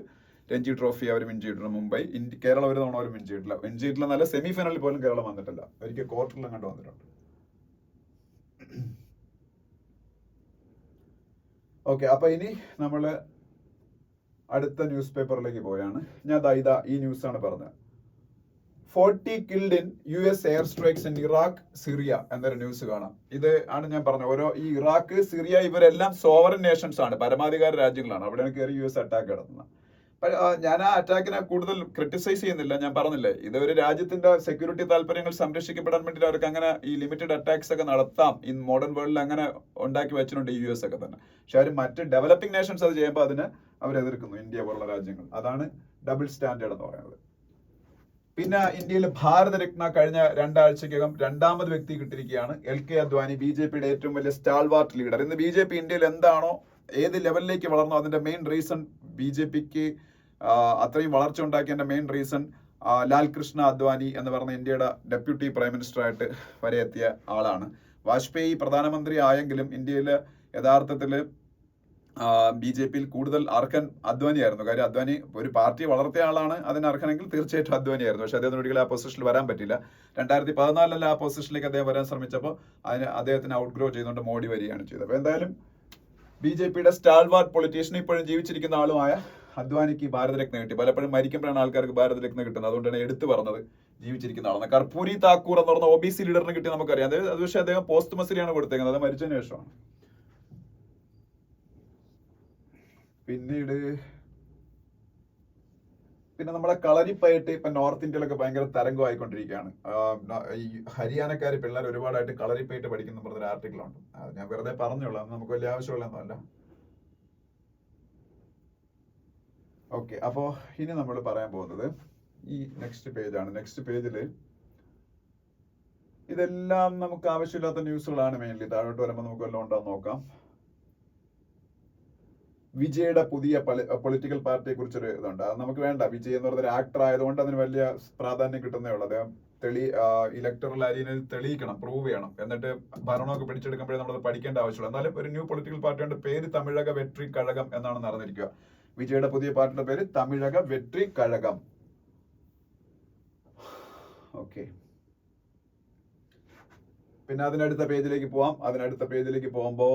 Ranji trophy അവർ വിൻ ചെയ്തിട്ടുണ്ട് മുംബൈ. കേരളം ഒരു തവണ അവർ വിൻ ചെയ്തിട്ടില്ല. നല്ല സെമി ഫൈനലിൽ പോലും കേരളം വന്നിട്ടില്ല. ഒരിക്കൽ ക്വാർട്ടറിലും കണ്ടു വന്നിട്ടുണ്ട്. ഓക്കെ, അപ്പൊ ഇനി നമ്മള് അടുത്ത ന്യൂസ് പേപ്പറിലേക്ക് പോയാണ്. ഞാൻ ഇതാ ഈ ന്യൂസ് ആണ് പറഞ്ഞത്. 40 killed in US air strikes in Iraq, Syria എന്നൊരു ന്യൂസ് കാണാം. ഇത് ആണ് ഞാൻ പറഞ്ഞത്. ഓരോ ഈ ഇറാഖ്, സിറിയ ഇവരെല്ലാം സോവറൻ നേഷൻസ് ആണ്, പരമാധികാര രാജ്യങ്ങളാണ്. അവിടെയാണ് കയറി US അറ്റാക്ക് നടത്തുന്നത്. ഞാൻ ആ അറ്റാക്കിനെ കൂടുതൽ ക്രിട്ടിസൈസ് ചെയ്യുന്നില്ല. ഞാൻ പറഞ്ഞില്ലേ, ഇത് ഒരു രാജ്യത്തിന്റെ സെക്യൂരിറ്റി താല്പര്യങ്ങൾ സംരക്ഷിക്കപ്പെടാൻ വേണ്ടി അവർക്ക് അങ്ങനെ ഈ ലിമിറ്റഡ് അറ്റാക്സ് ഒക്കെ നടത്താം. ഇൻ മോഡേൺ വേൾഡിൽ അങ്ങനെ ഉണ്ടാക്കി വെച്ചിട്ടുണ്ട് US ഒക്കെ തന്നെ. പക്ഷെ അവർ മറ്റ് ഡെവലപ്പിംഗ് നേഷൻസ് അത് ചെയ്യുമ്പോൾ അതിന് അവരെതിർക്കുന്നു, ഇന്ത്യ പോലുള്ള രാജ്യങ്ങൾ. അതാണ് ഡബിൾ സ്റ്റാൻഡേർഡ് എന്ന് പറയുന്നത്. പിന്നെ ഇന്ത്യയിൽ ഭാരതരത്ന കഴിഞ്ഞ 2 ആഴ്ചക്കകം 2ാമത് വ്യക്തി കിട്ടിയിരിക്കുകയാണ്. LK അദ്വാനി, BJPയുടെ ഏറ്റവും വലിയ സ്റ്റാൾവാർട്ട് ലീഡർ. ഇന്ന് BJP ഇന്ത്യയിൽ എന്താണോ, ഏത് ലെവലിലേക്ക് വളർന്നോ അതിന്റെ മെയിൻ റീസൺ, BJPക്ക് അത്രയും വളർച്ച ഉണ്ടാക്കിയതിന്റെ മെയിൻ റീസൺ ലാൽ കൃഷ്ണ അദ്വാനി എന്ന് പറഞ്ഞ ഇന്ത്യയുടെ ഡെപ്യൂട്ടി പ്രൈം മിനിസ്റ്റർ ആയിട്ട് വരെ എത്തിയ ആളാണ്. വാജ്പേയി പ്രധാനമന്ത്രി ആയെങ്കിലും ഇന്ത്യയിൽ യഥാർത്ഥത്തിൽ BJPയിൽ കൂടുതൽ അർഹൻ അദ്വാനിയായിരുന്നു. കാര്യം അദ്വാനി ഒരു പാർട്ടി വളർത്തിയ ആളാണ്, അതിന് അർഹനെങ്കിൽ തീർച്ചയായിട്ടും അദ്വാനിയായിരുന്നു. പക്ഷെ അദ്ദേഹത്തിന് ഒരിക്കലും ആ പൊസിഷനിൽ വരാൻ പറ്റില്ല. 2014 ആ പൊസിഷനിലേക്ക് അദ്ദേഹം വരാൻ ശ്രമിച്ചപ്പോൾ അദ്ദേഹത്തിന് ഔട്ട്ഗ്രോ ചെയ്തുകൊണ്ട് മോഡി വരികയാണ് ചെയ്തത്. അപ്പോൾ എന്തായാലും BJPയുടെ സ്റ്റാൾവാർട്ട് പൊളിറ്റീഷ്യൻ, ഇപ്പോഴും ജീവിച്ചിരിക്കുന്ന ആളുമായ അദ്വാനിക്ക് ഭാരതരത്ന കിട്ടി. പലപ്പോഴും മരിക്കുമ്പോഴാണ് ആൾക്കാർക്ക് ഭാരതരത്ന കിട്ടുന്നത്. അതുകൊണ്ടാണ് എടുത്തു പറഞ്ഞത് ജീവിച്ചിരിക്കുന്ന ആളെന്ന്. കർപ്പൂരി താക്കൂർ എന്ന് പറഞ്ഞ OBC ലീഡറിന് കിട്ടി നമുക്കറിയാം. അത് പക്ഷേ അദ്ദേഹം പോസ്റ്റ്മസിലാണ് കൊടുത്തേക്കുന്നത്, അത് മരിച്ചതിന് ശേഷമാണ്. പിന്നെ നമ്മുടെ കളരിപ്പയറ്റ് ഇപ്പൊ നോർത്ത് ഇന്ത്യയിലൊക്കെ ഭയങ്കര തരംഗമായിക്കൊണ്ടിരിക്കുകയാണ്. ഈ ഹരിയാനക്കാര് പിള്ളേർ ഒരുപാടായിട്ട് കളരിപ്പയറ്റ് പഠിക്കുന്ന പറഞ്ഞൊരു ആർട്ടിക്കിളുണ്ട്. ഞാൻ വെറുതെ പറഞ്ഞോളാം, നമുക്ക് വലിയ ആവശ്യമുള്ളതൊന്നുമല്ല. ഓക്കെ, അപ്പോ ഇനി നമ്മൾ പറയാൻ പോകുന്നത് ഈ നെക്സ്റ്റ് പേജാണ്. നെക്സ്റ്റ് പേജില് ഇതെല്ലാം നമുക്ക് ആവശ്യമില്ലാത്ത ന്യൂസുകളാണ് മെയിൻലി. താഴോട്ട് വരുമ്പോൾ നമുക്ക് വല്ലതും ഉണ്ടോ നോക്കാം. വിജയുടെ പുതിയ പൊളിറ്റിക്കൽ പാർട്ടിയെ കുറിച്ചൊരു ഇതുണ്ട്. അത് നമുക്ക് വേണ്ട. വിജയ് എന്ന് പറഞ്ഞൊരു ആക്ടർ ആയതുകൊണ്ട് അതിന് വലിയ പ്രാധാന്യം കിട്ടുന്നേ ഉള്ളൂ. അദ്ദേഹം ഇലക്ടറൽ അരീനയിൽ തെളിയിക്കണം, പ്രൂവ് ചെയ്യണം. എന്നിട്ട് ഭരണമൊക്കെ പിടിച്ചെടുക്കുമ്പോഴേ നമ്മളത് പഠിക്കേണ്ട ആവശ്യമുള്ളൂ. എന്നാലും ഒരു ന്യൂ പൊളിറ്റിക്കൽ പാർട്ടിയുടെ പേര് തമിഴക വെട്രി കഴകം എന്നാണ് നടന്നിരിക്കുക. വിജയുടെ പുതിയ പാർട്ടിയുടെ പേര് തമിഴക വെട്രി കഴകം. ഓക്കെ, പിന്നെ അതിനടുത്ത പേജിലേക്ക് പോകുമ്പോ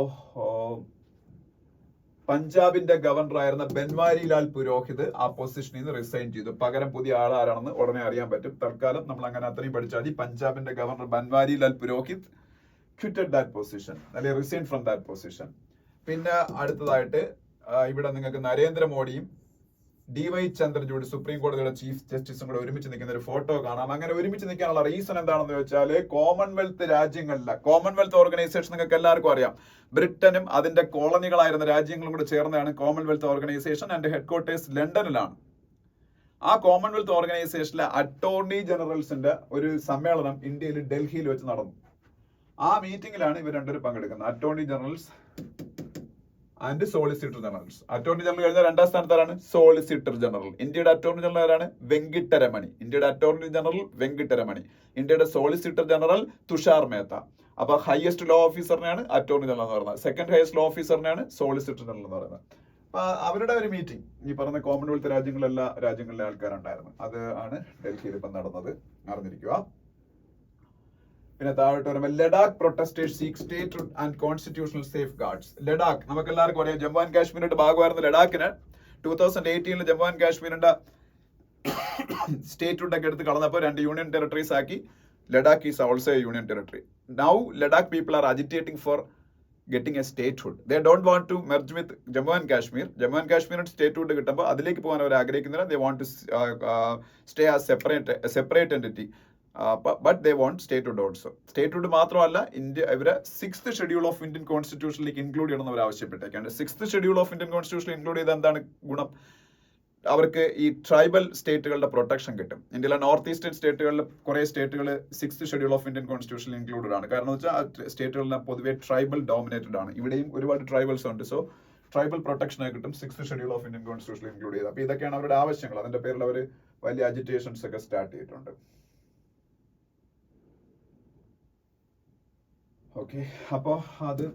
പഞ്ചാബിന്റെ ഗവർണർ ആയിരുന്ന ബൻവാരി ലാൽ പുരോഹിത് ആ പൊസിഷനിൽ നിന്ന് റിസൈൻ ചെയ്തു. പകരം പുതിയ ആളാരാണെന്ന് ഉടനെ അറിയാൻ പറ്റും. തൽക്കാലം നമ്മൾ അങ്ങനെ അത്രയും പഠിച്ചാൽ മതി. പഞ്ചാബിന്റെ governor Banwari Lal Purohit quitted that position, അല്ലെങ്കിൽ റിസൈൻ ഫ്രം ദാറ്റ് പൊസിഷൻ. പിന്നെ അടുത്തതായിട്ട് ഇവിടെ നിങ്ങൾക്ക് നരേന്ദ്രമോദിയും DY ചന്ദ്രചൂഡ് സുപ്രീം കോടതിയുടെ ചീഫ് ജസ്റ്റിസും കൂടെ ഒരുമിച്ച് നിൽക്കുന്ന ഒരു ഫോട്ടോ കാണാം. അങ്ങനെ ഒരുമിച്ച് നിൽക്കാനുള്ള റീസൺ എന്താണെന്ന് വെച്ചാൽ കോമൺവെൽത്ത് രാജ്യങ്ങളിലെ കോമൺവെൽത്ത് ഓർഗനൈസേഷൻ നിങ്ങൾക്ക് എല്ലാവർക്കും അറിയാം. ബ്രിട്ടനും അതിന്റെ കോളനികളായിരുന്ന രാജ്യങ്ങളും കൂടെ ചേർന്നതാണ് കോമൺവെൽത്ത് ഓർഗനൈസേഷൻ. ആൻഡ് ഹെഡ്ക്വാർട്ടേഴ്സ് ലണ്ടനിലാണ്. ആ കോമൺവെൽത്ത് ഓർഗനൈസേഷനിലെ അറ്റോർണി ജനറൽസിന്റെ ഒരു സമ്മേളനം ഇന്ത്യയിൽ ഡൽഹിയിൽ വെച്ച് നടന്നു. ആ മീറ്റിംഗിലാണ് ഇവർ രണ്ടുപേരും പങ്കെടുക്കുന്നത്. Attorney generals and solicitor generals. Attorney general കഴിഞ്ഞ 2ാം സ്ഥാനത്താണ് സോളിസിറ്റർ ജനറൽ. ഇന്ത്യയുടെ അറ്റോർണി ജനറൽ ആരാണ്? വെങ്കിട്ടരമണി. ഇന്ത്യയുടെ സോളിസിറ്റർ ജനറൽ തുഷാർ മേത്ത. അപ്പൊ ഹയസ്റ്റ് ലോ ഓഫീസറിനെയാണ് അറ്റോർണി ജനറൽ എന്ന് പറയുന്നത്, സെക്കൻഡ് ഹയസ്റ്റ് ലോ ഓഫീസറിനെയാണ് സോളിസിറ്റർ ജനറൽ എന്ന് പറയുന്നത്. അപ്പൊ അവരുടെ ഒരു മീറ്റിംഗ് ഈ പറഞ്ഞ കോമൺവെൽത്ത് രാജ്യങ്ങളിലെ രാജ്യങ്ങളിലെ ആൾക്കാരുണ്ടായിരുന്നു. അത് ആണ് ഡൽഹിയിൽ ഇപ്പം നടന്നത്, അറിഞ്ഞിരിക്കുക. പിന്നെ താഴോട്ട് വരുമ്പോൾ Ladakh protesters seek state and constitutional safeguards. Ladakh നമുക്ക് എല്ലാവർക്കും അറിയാം, ജമ്മു ആൻഡ് കാശ്മീരിന്റെ ഭാഗമായിരുന്ന ലഡാക്കിന് 2018 ജമ്മു ആൻഡ് കാശ്മീരിന്റെ സ്റ്റേറ്റ് ഒക്കെ എടുത്ത് കളഞ്ഞപ്പോൾ 2 യൂണിയൻ ടെറിട്ടറീസ് ആക്കി. Ladakh is also a union territory. Now Ladakh people are agitating for getting a statehood. They don't want to merge with Jammu and Kashmir. Jammu and Kashmir statehood കിട്ടുമ്പോൾ അതിലേക്ക് പോകാൻ അവർ ആഗ്രഹിക്കുന്നില്ല. They want to stay as separate entity. But they want statehood also. Statehood മാത്രമല്ല, ഇവരെ 6th schedule of Indian കോൺസ്റ്റിറ്റ്യൂഷനിലേക്ക് include ചെയ്യണമെന്ന് അവർ ആവശ്യപ്പെട്ടേക്കാണ്. 6th ഷെഡ്യൂൾ ഓഫ് ഇന്ത്യൻ കോൺസ്റ്റിറ്റ്യൂഷനിൽ ഇൻക്ലൂഡ് ചെയ്ത എന്താണ് ഗുണം? അവർക്ക് ഈ ട്രൈബൽ സ്റ്റേറ്റുകളുടെ പ്രൊട്ടക്ഷൻ കിട്ടും. ഇന്ത്യയിലെ നോർത്ത് ഈസ്റ്റേൺ സ്റ്റേറ്റുകളിൽ കുറെ സ്റ്റേറ്റുകൾ 6th ഷെഡ്യൂൾ ഓഫ് ഇന്ത്യൻ കോൺസ്റ്റിറ്റ്യൂഷനിൽ ഇൻക്ലൂഡഡ് ആണ്. കാരണം എന്ന് വെച്ചാൽ ആ സ്റ്റേറ്റുകളെല്ലാം പൊതുവെ ട്രൈബൽ ഡോമിനേറ്റഡ് ആണ്. ഇവിടെയും ഒരുപാട് ട്രൈബൽസ് ഉണ്ട്. സോ ട്രൈബൽ പ്രൊട്ടക്ഷൻ കിട്ടും 6th ഷെഡ്യൂൾ ഓഫ് ഇന്ത്യൻ കോൺസ്റ്റിറ്റ്യൂഷനിൽ ഇൻക്ലൂഡ് ചെയ്തത്. അപ്പൊ ഇതൊക്കെയാണ് അവരുടെ ആവശ്യങ്ങൾ. അതിന്റെ പേരിൽ അവർ വലിയ അജിറ്റേഷൻസ് ഒക്കെ സ്റ്റാർട്ട് ചെയ്തിട്ടുണ്ട്. ഓക്കെ, അപ്പോ അത്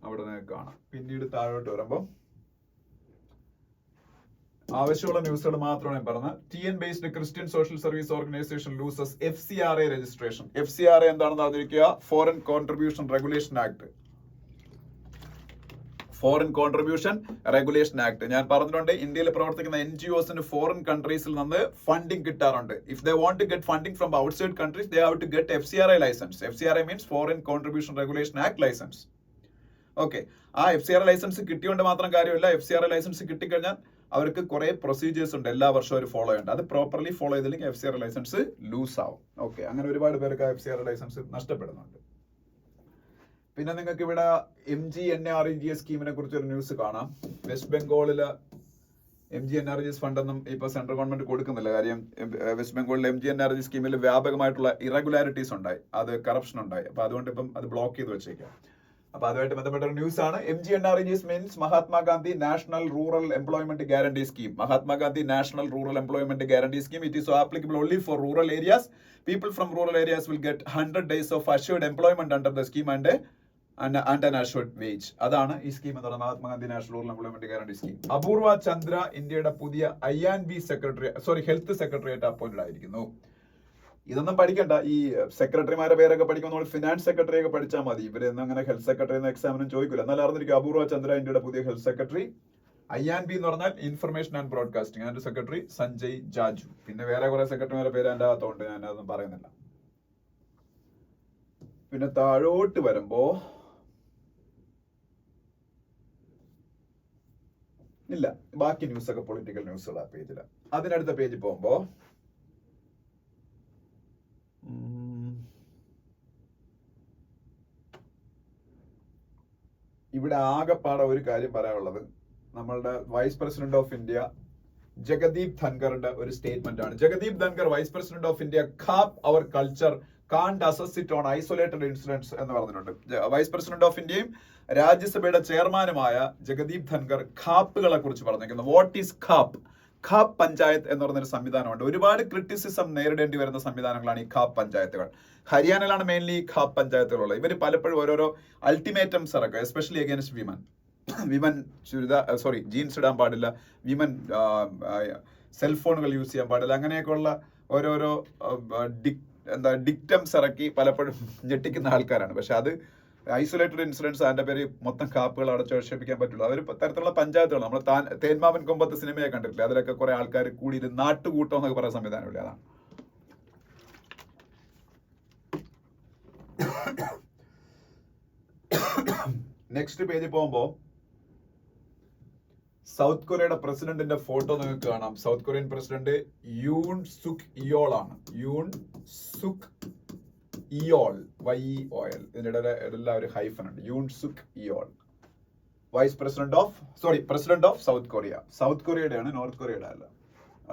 അവിടെ കാണാം. പിന്നീട് താഴോട്ട് വരുമ്പോൾ ആവശ്യമുള്ള ന്യൂസുകൾ മാത്രമാണ് ഞാൻ പറഞ്ഞത്. TN based Christian social service organisation loses FCRA registration. FCRA എന്താണെന്ന് അറിഞ്ഞിരിക്കുക, foreign contribution regulation act. Foreign contribution regulation act ഞാൻ പറഞ്ഞിട്ടുണ്ട്. ഇന്ത്യയിൽ പ്രവർത്തിക്കുന്ന NGOസിന് ഫോറിൻ കൺട്രീസിൽ നിന്ന് ഫണ്ടിങ് കിട്ടാറുണ്ട്. If they want to get funding from outside countries they have to get FCRA licence. FCRA means foreign contribution regulation act licence. Okay, ആ FCRA licence കിട്ടിയോണ്ട് മാത്രം കാര്യമില്ല. FCRA ലൈസൻസ് കിട്ടിക്കഴിഞ്ഞാൽ അവർക്ക് കുറെ പ്രൊസീജിയേഴ്സ് ഉണ്ട്, എല്ലാ വർഷവും അവർ ഫോളോ ചെയ്യേണ്ട. അത് പ്രോപ്പർലി ഫോളോ ചെയ്തില്ലെങ്കിൽ FCRA ലൈസൻസ് ലൂസ് ആവും. ഓക്കെ, അങ്ങനെ ഒരുപാട് പേർക്ക് FCRA ലൈസൻസ് നഷ്ടപ്പെടുന്നുണ്ട്. പിന്നെ നിങ്ങൾക്ക് ഇവിടെ MGNREGS സ്കീമിനെ കുറിച്ച് ഒരു ന്യൂസ് കാണാം. വെസ്റ്റ് ബംഗാളില് MGNREGS ഫണ്ടൊന്നും ഇപ്പൊ സെൻട്രൽ ഗവൺമെന്റ് കൊടുക്കുന്നില്ല. കാര്യം വെസ്റ്റ് ബംഗാളിൽ MGNREGS സ്കീമിൽ വ്യാപകമായിട്ടുള്ള ഇറഗുലാരിറ്റീസ് ഉണ്ടായി, അത് കറപ്ഷൻ ഉണ്ടായി. അപ്പൊ അതുകൊണ്ട് ഇപ്പം അത് ബ്ലോക്ക് ചെയ്ത് വെച്ചേക്കാം. അപ്പൊ അതുമായിട്ട് ബന്ധപ്പെട്ട ഒരു ന്യൂസ് ആണ്. MGNREGS means Mahatma Gandhi national rural employment guarantee scheme. Mahatma Gandhi national rural employment guarantee scheme. It is applicable only four rural areas. People from rural areas will get 100 days of assured employment under the scheme and an assured wage. അതാണ് ഈ scheme എന്ന് പറയുന്നത്, Mahatma Gandhi national rural employment guarantee scheme. അപൂർവ ചന്ദ്ര ഇന്ത്യയുടെ പുതിയ INB health secretary ആയിട്ട് appointed ആയിരിക്കുന്നു. ഇതൊന്നും പഠിക്കണ്ട, ഈ സെക്രട്ടറിമാരുടെ പേരൊക്കെ പഠിക്കുമ്പോൾ ഫിനാൻസ് സെക്രട്ടറി ഒക്കെ പഠിച്ചാൽ മതി. ഇവരൊന്നും അങ്ങനെ ഹെൽത്ത് സെക്രട്ടറി എന്ന എക്സാമിനും ചോദിക്കില്ല. എന്നാലും അറിഞ്ഞിരിക്കും അപൂർവ ചന്ദ്ര ഇന്ത്യയുടെ പുതിയ ഹെൽത്ത് സെക്രട്ടറി. INB എന്ന് പറഞ്ഞാൽ ഇൻഫർമേഷൻ ആൻഡ് ബ്രോഡ്കാസ്റ്റിംഗ്. അതിന്റെ സെക്രട്ടറി സഞ്ജയ് ജാജു. പിന്നെ വേറെ കുറെ സെക്രട്ടറിമാരുടെ പേര് എൻ്റെ അകത്തുണ്ട്, ഞാൻ അതൊന്നും പറയുന്നില്ല. പിന്നെ താഴോട്ട് വരുമ്പോ ഇല്ല, ബാക്കി ന്യൂസ് ഒക്കെ പൊളിറ്റിക്കൽ ന്യൂസുകൾ ആ പേജില്. അതിനടുത്ത പേജിൽ പോകുമ്പോ ഇവിടെ ആകെപ്പാടെ ഒരു കാര്യം പറയാനുള്ളത്, നമ്മളുടെ vice president of India Jagdeep ധൻഖറിന്റെ ഒരു സ്റ്റേറ്റ്മെന്റ് ആണ്. Jagdeep Dhankhar, vice president of India, Khap our culture can't assess it on isolated incidents എന്ന് പറഞ്ഞിട്ടുണ്ട്. വൈസ് പ്രസിഡന്റ് ഓഫ് ഇന്ത്യയും രാജ്യസഭയുടെ ചെയർമാനുമായ ജഗദീപ് ധൻഖർ ഖാപ്പുകളെ കുറിച്ച് പറഞ്ഞിരിക്കുന്നു. What is Khap? ഖാപ്പ് പഞ്ചായത്ത് എന്ന് പറയുന്നൊരു സംവിധാനമുണ്ട്. ഒരുപാട് ക്രിറ്റിസിസം നേരിടേണ്ടി വരുന്ന സംവിധാനങ്ങളാണ് ഈ ഖാപ്പ് പഞ്ചായത്തുകൾ. ഹരിയാനയിലാണ് മെയിൻലി ഖാപ്പ് പഞ്ചായത്തുകളുള്ളത്. ഇവർ പലപ്പോഴും ഓരോരോ അൾട്ടിമേറ്റംസ് ഇറക്കുക, എസ്പെഷ്യലി അഗൈൻസ്റ്റ് വിമൻ ജീൻസ് ഇടാൻ പാടില്ല, വിമൻ സെൽഫോണുകൾ യൂസ് ചെയ്യാൻ പാടില്ല, അങ്ങനെയൊക്കെയുള്ള ഓരോരോ ഡിക്റ്റംസ് ഇറക്കി പലപ്പോഴും ഞെട്ടിക്കുന്ന ആൾക്കാരാണ്. പക്ഷെ അത് ഐസൊലേറ്റഡ് ഇൻസിഡൻസ്, അതിന്റെ പേര് മൊത്തം കാപ്പുകൾ അടച്ചുറപ്പിക്കാൻ പറ്റുള്ളൂ. അവർ തരത്തിലുള്ള പഞ്ചായത്തുകൾ, നമ്മൾ തേന്മാവൻ കൊമ്പത്ത് സിനിമയെ കണ്ടിട്ടില്ല, അതിലൊക്കെ കുറെ ആൾക്കാർ കൂടി നാട്ടുകൂട്ടം എന്നൊക്കെ പറയുന്ന സംവിധാനമില്ല. അതാണ്. നെക്സ്റ്റ് പേജിൽ പോകുമ്പോ സൗത്ത് കൊറിയയുടെ പ്രസിഡന്റിന്റെ ഫോട്ടോ നിങ്ങൾക്ക് കാണാം. South Korean president Yoon Suk Yeol ആണ്. Yoon Suk Yeol, YEOL. ഇതിന്റെ എല്ലാം ഒരു ഹൈഫൻ ഉണ്ട്. Yoon Suk Yeol, president of South Korea. സൗത്ത് കൊറിയയുടെയാണ്, നോർത്ത് കൊറിയയുടെ അല്ല,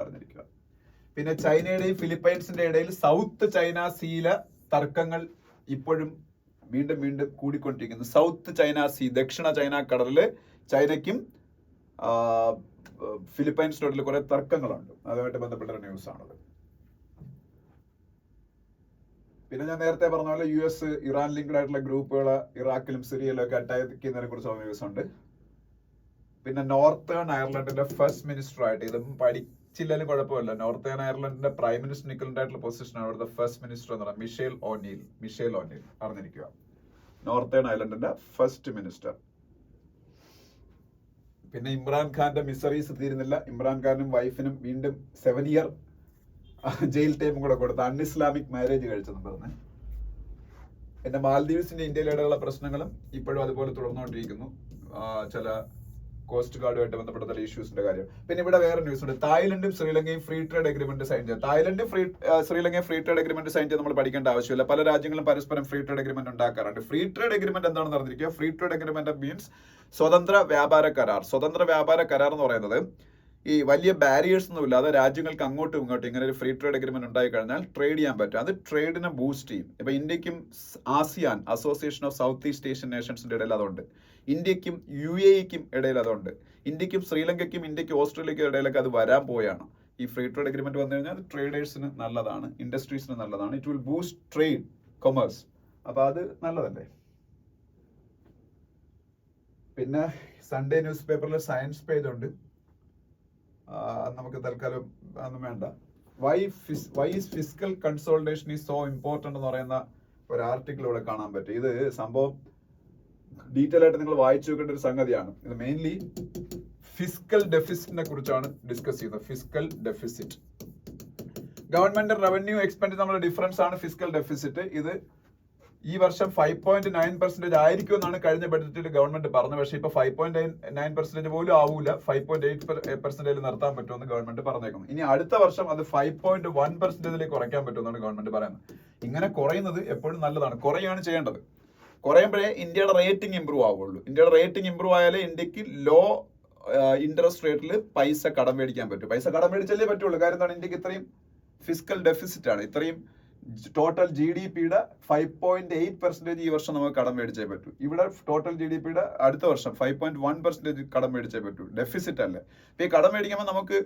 അറിഞ്ഞിരിക്കുക. പിന്നെ ചൈനയുടെയും ഫിലിപ്പൈൻസിന്റെ ഇടയിൽ സൗത്ത് ചൈന സീയിലെ തർക്കങ്ങൾ ഇപ്പോഴും വീണ്ടും കൂടിക്കൊണ്ടിരിക്കുന്നു. സൗത്ത് ചൈന സീ, ദക്ഷിണ ചൈന കടലില് ചൈനയ്ക്കും ഫിലിപ്പൈൻസിന്റെ ഇടയിൽ കുറെ തർക്കങ്ങളുണ്ട്. അതുമായിട്ട് ബന്ധപ്പെട്ട ന്യൂസ് ആണത്. പിന്നെ ഞാൻ നേരത്തെ പറഞ്ഞ പോലെ US ഇറാൻ ലിങ്ക്ഡ് ആയിട്ടുള്ള ഗ്രൂപ്പുകൾ ഇറാഖിലും സിറിയയിലും ഒക്കെ അറ്റാക്ക് ചെയ്യുന്നതിനെ കുറിച്ച് ന്യൂസ് ഉണ്ട്. പിന്നെ നോർത്തേൺ അയർലൻഡിന്റെ ഫസ്റ്റ് മിനിസ്റ്റർ ആയിട്ട്, ഇതും പഠിച്ചില്ലെങ്കിലും കുഴപ്പമില്ല, നോർത്തേൺ അയർലൻഡിന്റെ പ്രൈം മിനിസ്റ്റർ നിക്കലിന്റെ ആയിട്ടുള്ള പൊസിഷനാണ് അവിടുത്തെ ഫസ്റ്റ് മിനിസ്റ്റർ എന്ന് പറയുന്നത് മിഷേൽ ഓനീൽ അറിഞ്ഞിരിക്കുക. നോർത്തേൺ അയർലൻഡിന്റെ ഫസ്റ്റ് മിനിസ്റ്റർ. പിന്നെ ഇമ്രാൻഖാന്റെ മിസറീസ് തീരുന്നില്ല. ഇമ്രാൻഖാനും വൈഫിനും വീണ്ടും 7 year ജയിൽ ടൈമും കൂടെ കൊടുത്ത് അൺഇസ്ലാമിക് മാരേജ് കഴിച്ചെന്നും പറഞ്ഞ്. പിന്നെ മാൽദീവ്സിന്റെ ഇന്ത്യയിലുള്ള പ്രശ്നങ്ങളും ഇപ്പോഴും അതുപോലെ തുടർന്നുകൊണ്ടിരിക്കുന്നു. ചില കോസ്റ്റ് ഗാർഡുമായിട്ട് ബന്ധപ്പെട്ട ചില ഇഷ്യൂസിന്റെ കാര്യം. പിന്നെ ഇവിടെ വേറെ ന്യൂസ് ഉണ്ട്. തായ്ലൻഡും ശ്രീലങ്കയും ഫ്രീ ട്രേഡ് അഗ്രിമെന്റ് സൈൻ ചെയ്തു. തായ്ലൻഡും ശ്രീലങ്കയും ഫ്രീ ട്രേഡ് അഗ്രിമെന്റ് സൈൻ ചെയ്ത് നമ്മൾ പഠിക്കേണ്ട ആവശ്യമില്ല. പല രാജ്യങ്ങളും പരസ്പരം ഫ്രീ ട്രേഡ് അഗ്രിമെന്റ് ഉണ്ടാക്കാറുണ്ട്. ഫ്രീ ട്രേഡ് അഗ്രിമെന്റ് എന്താണെന്ന് അറിഞ്ഞിരിക്കുക. ഫ്രീ ട്രേഡ് അഗ്രിമെന്റ് മീൻസ് സ്വതന്ത്ര വ്യാപാര കരാർ. സ്വതന്ത്ര വ്യാപാര കരാർ എന്ന് പറയുന്നത് ഈ വലിയ ബാരിയേഴ്സ് ഒന്നും ഇല്ലാതെ രാജ്യങ്ങൾക്ക് അങ്ങോട്ടും ഇങ്ങോട്ടും ഇങ്ങനെ ഒരു ഫ്രീ ട്രേഡ് അഗ്രിമെന്റ് ഉണ്ടായി കഴിഞ്ഞാൽ ട്രേഡ് ചെയ്യാൻ പറ്റും. അത് ട്രേഡിനെ ബൂസ്റ്റ് ചെയ്യും. ഇപ്പൊ ഇന്ത്യക്കും ASEAN association of South East Asian നേഷൻസിന്റെ ഇടയിൽ അതുണ്ട്. ഇന്ത്യക്കും UAEക്കും ഇടയിൽ അതുണ്ട്. ഇന്ത്യക്കും ശ്രീലങ്കയ്ക്കും ഇന്ത്യക്കും ഓസ്ട്രേലിയക്കും ഇടയിലൊക്കെ അത് വരാൻ പോയാണ്. ഈ ഫ്രീ ട്രേഡ് അഗ്രിമെന്റ് വന്നു കഴിഞ്ഞാൽ ട്രേഡേഴ്സിന് നല്ലതാണ്, ഇൻഡസ്ട്രീസിന് നല്ലതാണ്. It will boost trade, commerce. അപ്പൊ അത് നല്ലതല്ലേ. പിന്നെ സൺഡേ ന്യൂസ് പേപ്പറിൽ സയൻസ് പേജ് ഉണ്ട്. നമുക്ക് തൽക്കാലം ഒന്നും വേണ്ട. Why is fiscal consolidation is so important എന്ന് പറയുന്ന ഒരു ആർട്ടിക്കിൾ ഇവിടെ കാണാൻ പറ്റും. ഇത് സംഭവം ഡീറ്റെയിൽ ആയിട്ട് നിങ്ങൾ വായിച്ചു നോക്കേണ്ട ഒരു സംഗതിയാണ്. ഇത് മെയിൻലി ഫിസ്ക്കൽ ഡെഫിസിറ്റിനെ കുറിച്ചാണ് ഡിസ്കസ് ചെയ്യുന്നത്. Fiscal deficit, government revenue expenditure നമ്മുടെ ഡിഫറൻസ് ആണ് ഫിസ്ക്കൽ ഡെഫിസിറ്റ്. ഇത് ഈ വർഷം 5.9% ആയിരിക്കും എന്നാണ് കഴിഞ്ഞ ബഡ്ജറ്റിൽ ഗവൺമെന്റ് പറഞ്ഞത്. പക്ഷേ ഇപ്പൊ 5.9% പോലും ആവൂല. 5.8% നിർത്താൻ പറ്റുമെന്ന് ഗവൺമെന്റ് പറഞ്ഞേക്കുന്നു. ഇനി അടുത്ത വർഷം അത് 5.1% കുറയ്ക്കാൻ പറ്റുമെന്നാണ് ഗവൺമെന്റ് പറയുന്നത്. ഇങ്ങനെ കുറയുന്നത് എപ്പോഴും നല്ലതാണ്. കുറയാണ് ചെയ്യേണ്ടത്. കുറയുമ്പോഴേ ഇന്ത്യയുടെ റേറ്റിംഗ് ഇമ്പ്രൂവ് ആവുള്ളൂ. ഇന്ത്യയുടെ റേറ്റിംഗ് ഇമ്പ്രൂവ് ആയാലേ ഇന്ത്യക്ക് ലോ ഇൻട്രസ്റ്റ് റേറ്റിൽ പൈസ കടം മേടിക്കാൻ പറ്റും. പൈസ കടം മേടിച്ചല്ലേ പറ്റുള്ളൂ. കാര്യം എന്താണ്, ഇന്ത്യക്ക് ഇത്രയും ഫിസ്ക്കൽ ഡെഫിസിറ്റ് ആണ്. ഇത്രയും ടോട്ടൽ GDPയുടെ 5.8% ഈ വർഷം നമുക്ക് കടം മേടിച്ചേ പറ്റൂ. ഇവിടെ ടോട്ടൽ GDPയുടെ അടുത്ത വർഷം 5.1% കടം മേടിച്ചേ പറ്റൂ. ഡെഫിസിറ്റ് അല്ലേ. ഇപ്പൊ ഈ കടം മേടിക്കുമ്പോൾ നമുക്ക്